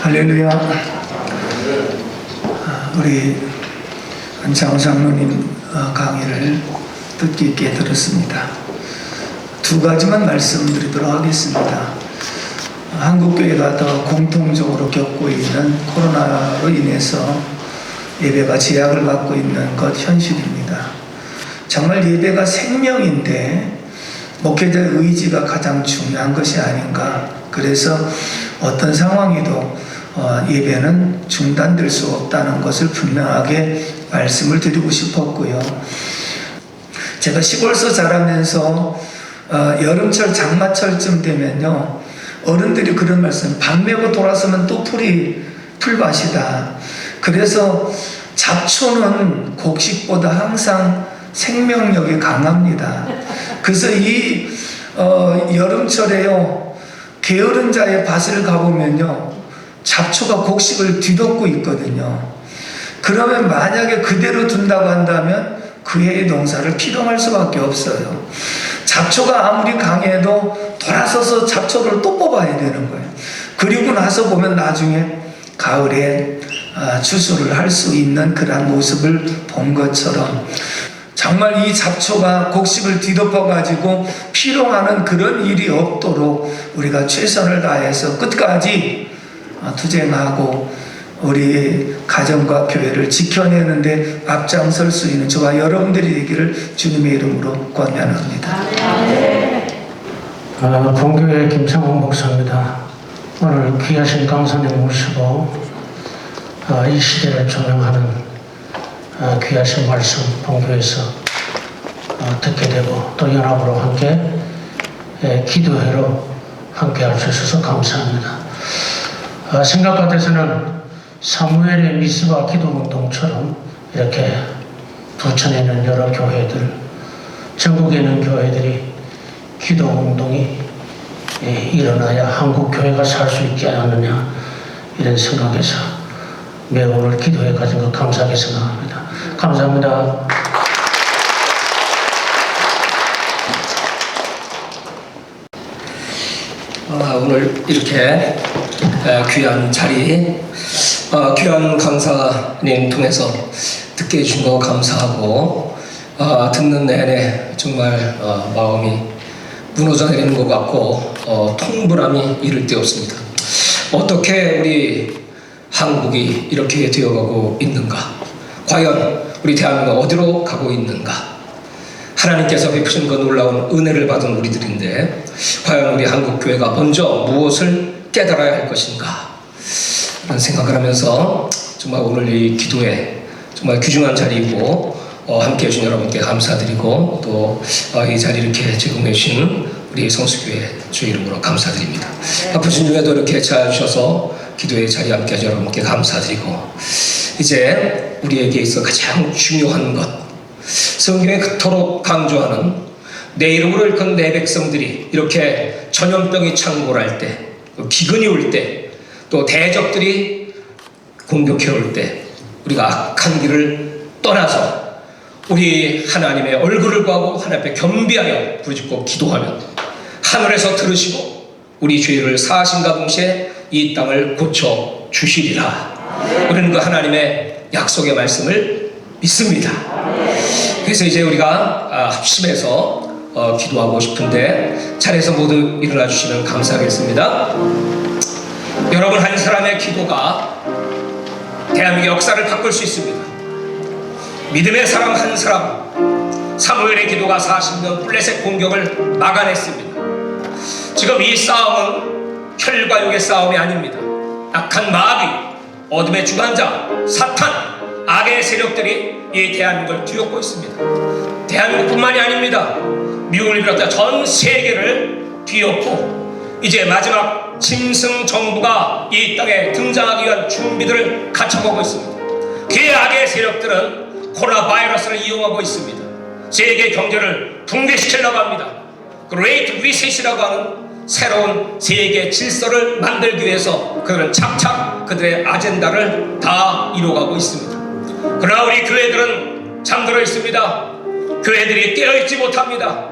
할렐루야. 우리 안창호 장로님 강의를 뜻깊게 있게 들었습니다. 두 가지만 말씀드리도록 하겠습니다. 한국교회가 더 공통적으로 겪고 있는 코로나로 인해서 예배가 제약을 받고 있는 것 현실입니다. 정말 예배가 생명인데 목회자의 의지가 가장 중요한 것이 아닌가. 그래서 어떤 상황에도 예배는 중단될 수 없다는 것을 분명하게 말씀을 드리고 싶었고요. 제가 시골서 자라면서 여름철 장마철쯤 되면요, 어른들이 그런 말씀, 밥 메고 돌아서면 또 풀밭이다. 그래서 잡초는 곡식보다 항상 생명력이 강합니다. 그래서 이 여름철에요, 게으른 자의 밭을 가보면요, 잡초가 곡식을 뒤덮고 있거든요. 그러면 만약에 그대로 둔다고 한다면 그 해의 농사를 피동할 수밖에 없어요. 잡초가 아무리 강해도 돌아서서 잡초를 또 뽑아야 되는 거예요. 그리고 나서 보면 나중에 가을에 추수를 할 수 있는 그런 모습을 본 것처럼 정말 이 잡초가 곡식을 뒤덮어가지고 피롱하는 그런 일이 없도록 우리가 최선을 다해서 끝까지 투쟁하고 우리 가정과 교회를 지켜내는데 앞장설 수 있는 저와 여러분들이 되기를 주님의 이름으로 권면합니다. 본교회 김창훈 목사입니다. 오늘 귀하신 강사님 모시고 이 시대를 조명하는 귀하신 말씀 본교회에서 듣게 되고 또 연합으로 함께 기도회로 함께 할 수 있어서 감사합니다. 생각 같아서는 사무엘의 미스바 기도운동처럼 이렇게 부천에 있는 여러 교회들, 전국에 있는 교회들이 기도운동이 일어나야 한국 교회가 살 수 있지 않느냐, 이런 생각에서 매우 오늘 기도회 가진 것 감사하게 생각합니다. 감사합니다. 오늘 이렇게 귀한 자리, 귀한 강사님 통해서 듣게 해주신 거 감사하고, 듣는 내내 정말 마음이 무너져 내리는 것 같고 통분함이 이를 데 없습니다. 어떻게 우리 한국이 이렇게 되어가고 있는가? 과연 우리 대한민국 어디로 가고 있는가? 하나님께서 베푸신 그 놀라운 은혜를 받은 우리들인데 과연 우리 한국교회가 먼저 무엇을 깨달아야 할 것인가? 그런 생각을 하면서 정말 오늘 이 기도에 정말 귀중한 자리이고 함께해 주신 여러분께 감사드리고 또 이 자리 이렇게 제공해 주신 우리 성수교회 주 이름으로 감사드립니다. 바쁘신 중에도 이렇게 찾아주셔서 기도의 자리에 함께해 주신 여러분께 감사드리고, 이제 우리에게 있어 가장 중요한 것, 성경에 그토록 강조하는 내 이름으로 일컫는 내 백성들이 이렇게 전염병이 창궐할 때, 기근이 올 때, 또 대적들이 공격해 올 때 우리가 악한 길을 떠나서 우리 하나님의 얼굴을 구하고 하나님 앞에 겸비하여 부르짖고 기도하면 하늘에서 들으시고 우리 죄를 사하심과 동시에 이 땅을 고쳐 주시리라. 우리는 그 하나님의 약속의 말씀을 믿습니다. 그래서 이제 우리가 합심해서 기도하고 싶은데 자리에서 모두 일어나 주시면 감사하겠습니다. 여러분, 한 사람의 기도가 대한민국의 역사를 바꿀 수 있습니다. 믿음의 사람 한 사람, 사무엘의 기도가 40년 블레셋 공격을 막아냈습니다. 지금 이 싸움은 혈과 육의 싸움이 아닙니다. 악한 마귀, 어둠의 주관자 사탄, 악의 세력들이 이 대한민국을 뒤엎고 있습니다. 대한민국뿐만이 아닙니다. 미국을 비롯해 전 세계를 뒤엎고 이제 마지막 짐승 정부가 이 땅에 등장하기 위한 준비들을 갖춰보고 있습니다. 그 악의 세력들은 코로나 바이러스를 이용하고 있습니다. 세계 경제를 붕괴시키려고 합니다. Great Reset이라고 하는 새로운 세계 질서를 만들기 위해서 그들은 착착 그들의 아젠다를 다 이루어가고 있습니다. 그러나 우리 교회들은 잠들어 있습니다. 교회들이 깨어있지 못합니다.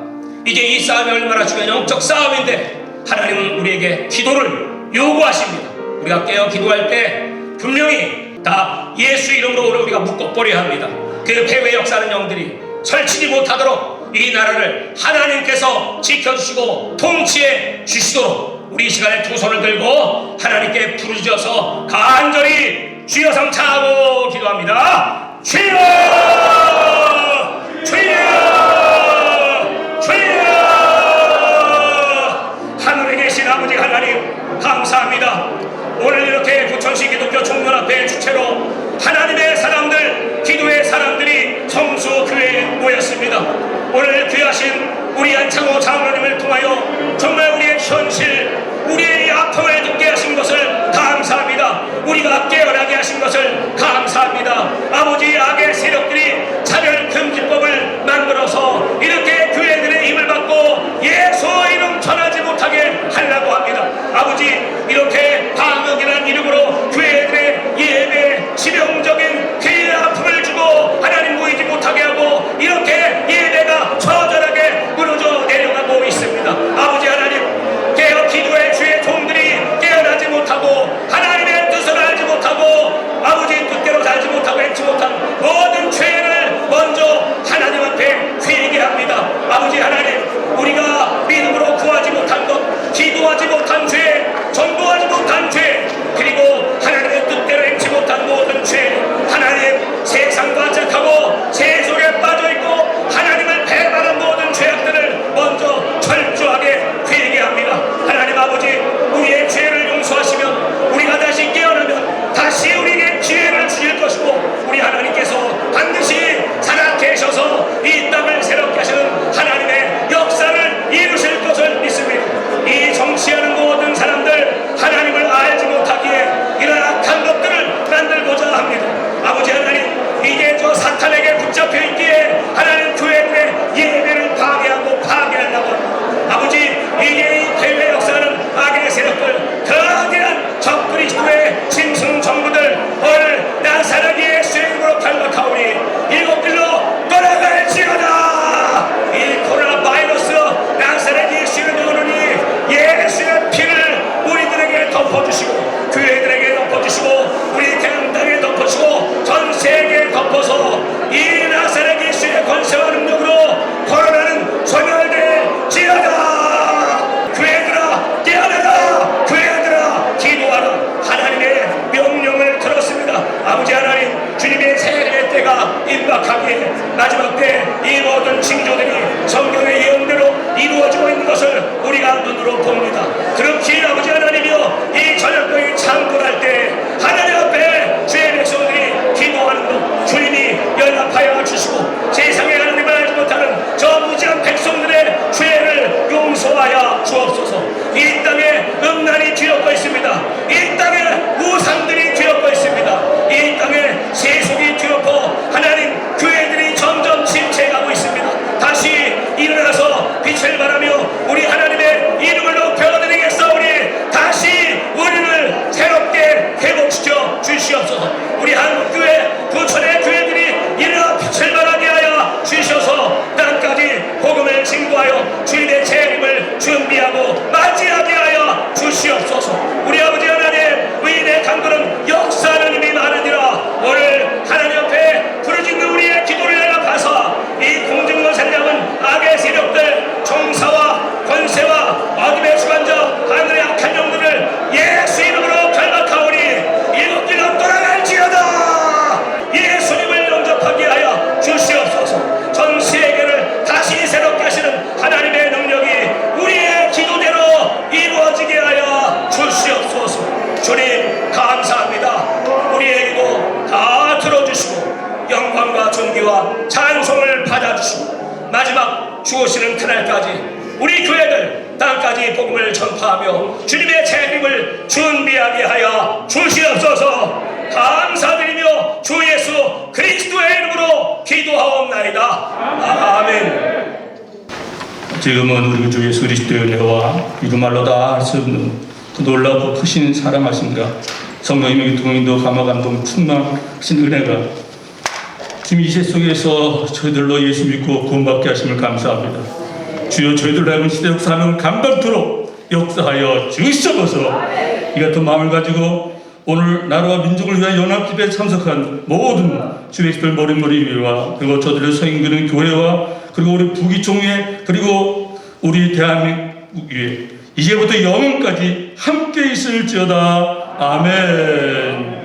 이제 이 싸움이 얼마나 중요한 영적 싸움인데 하나님은 우리에게 기도를 요구하십니다. 우리가 깨어 기도할 때 분명히 다 예수 이름으로 우리가 묶어버려야 합니다. 그 패배의 역사하는 영들이 설치지 못하도록 이 나라를 하나님께서 지켜주시고 통치해 주시도록 우리 이 시간에 두 손을 들고 하나님께 부르짖어서 간절히 주여 성창하고 기도합니다. 주여! 주여! 주여! 하늘에 계신 아버지 하나님 감사합니다. 오늘 이렇게 부천시 기독교 총연합회 주체로 하나님의 사람들, 기도의 사람들이 성수교회에 모였습니다. 오늘 귀하신 우리 안창호 장로님을 통하여 정말 우리의 현실, 우리의 아픔을 듣게 하신 것을 감사합니다. 우리가 깨어나게 하신 것을 감사합니다. 아버지, 악의 세력들이 차별금지법을 만들어서 이렇게 교회들의 힘을 받고 예수 이름 전하지 못하게 하려고 합니다. 아버지, 이렇게 방역이라는 이름으로 교회들의 예배, 치명적인 교회의 아픔을 주고 하나님 보이지 못하게 하고 이렇게 예배가 처절하게 무너져 내려가고 있습니다. 아버지 하나님, 깨어 기도의 주의 종들이 깨어나지 못하고 하나님의 뜻을 알지 못하고 아버지 뜻대로 살지 못하고 행치 못한 모든 죄를 먼저 하나님 앞에 회개합니다. 아버지 하나님, 우리가 믿음으로 구하지 못한 것, 기도하지 못한 죄, 전도하지 못한 죄, 그리고 하나님의 뜻대로 행치 못한 모든 죄, 하나님 세상과 착하고 세속에 빠져있고 하나님을 배반한 모든 죄악들을 먼저 철저하게 회개합니다. 하나님 아버지, 우리의 죄를 용서하시면 우리가 다시 깨어나면 다시 우리에게 기회를 주실 것이고 우리 하나님께서 반드시 살아계셔서 이 땅을 새롭게 하시는 하나님의 역사를 이루실 것을 믿습니다. 이 정치하는 모든 사람들 하나님을 알지 못하기에 이런 악한 것들을 만들고자 합니다. 아버지 하나님, 이제 저 사탄에게 붙잡혀 있기에 하나님 교회들의 예배를 파괴하고 파괴하려고 합니다. 아버지, 이제 이 대회 역사는 악의 세력들, 거대한 적그리스도의 짐승 정부들 오늘 나사렛 예수의 이름으로 탈락하오니 일곱 길로 돌아갈지어다. 이 코로나 바이러스 나사렛 예수의 이름으로니 예수의 피를 우리들에게 덮어주시고 교회들에게 덮어주시고 우리 태양 땅에 덮어주시고 전 세계에 덮어서 이 나사렛 예수의 권세와 능력으로 코로나는 소멸될지어다. 교회들아 깨어나라. 교회들아 기도하라. 하나님의 명령을 들었습니다. 아버지 하나님, 주님의 세례 때가 임박하기에 마지막 때 이 모든 징조들이 성경의 예언대로 이루어지고 있는 것을 우리가 눈으로 봅니다. 그렇기에 아버지 하나님이여, 이 저녁병이 창궐할 때 하나님 앞에 주의 백성들이 기도하는 것 주님이 연합하여 주시고 세상에 하나님을 알지 못하는 저 무지한 백성들의 죄를 용서하여 주옵소서. 이 땅에 음란이 뒤엎고 있습니다. 이 땅에 우상들이 뒤엎고 있습니다. 이 땅에 세속이 뒤엎어 하나님 교회들이 점점 침체해가고 있습니다. 다시 일어나서 빛을 발하며 우리 하나님의 이름을 높여드리겠사오니 다시 우리를 새롭게 마지막 죽으시는 그날까지 우리 교회들 땅까지 복음을 전파하며 주님의 재림을 준비하게 하여 주시옵소서. 감사드리며 주 예수 그리스도의 이름으로 기도하옵나이다. 아멘. 지금은 우리 주 예수 그리스도의 은혜와 이루 말로 다 할 수 없는 그 놀라고 크신 사랑하심과 성령님의 동인도 감화 감동 충만하신 은혜가 지금 이 시대 속에서 저희들로 예수 믿고 구원받게 하심을 감사합니다. 주여 저희들로 하여금 시대적 사명 감당토록 역사하여 주시옵소서. 이 같은 마음을 가지고 오늘 나라와 민족을 위한 연합집회에 참석한 모든 주백들 머릿머리 위와 그리고 저들을 서인그는 교회와 그리고 우리 부기총회 그리고 우리 대한민국 위에 이제부터 영원까지 함께 있을지어다. 아멘.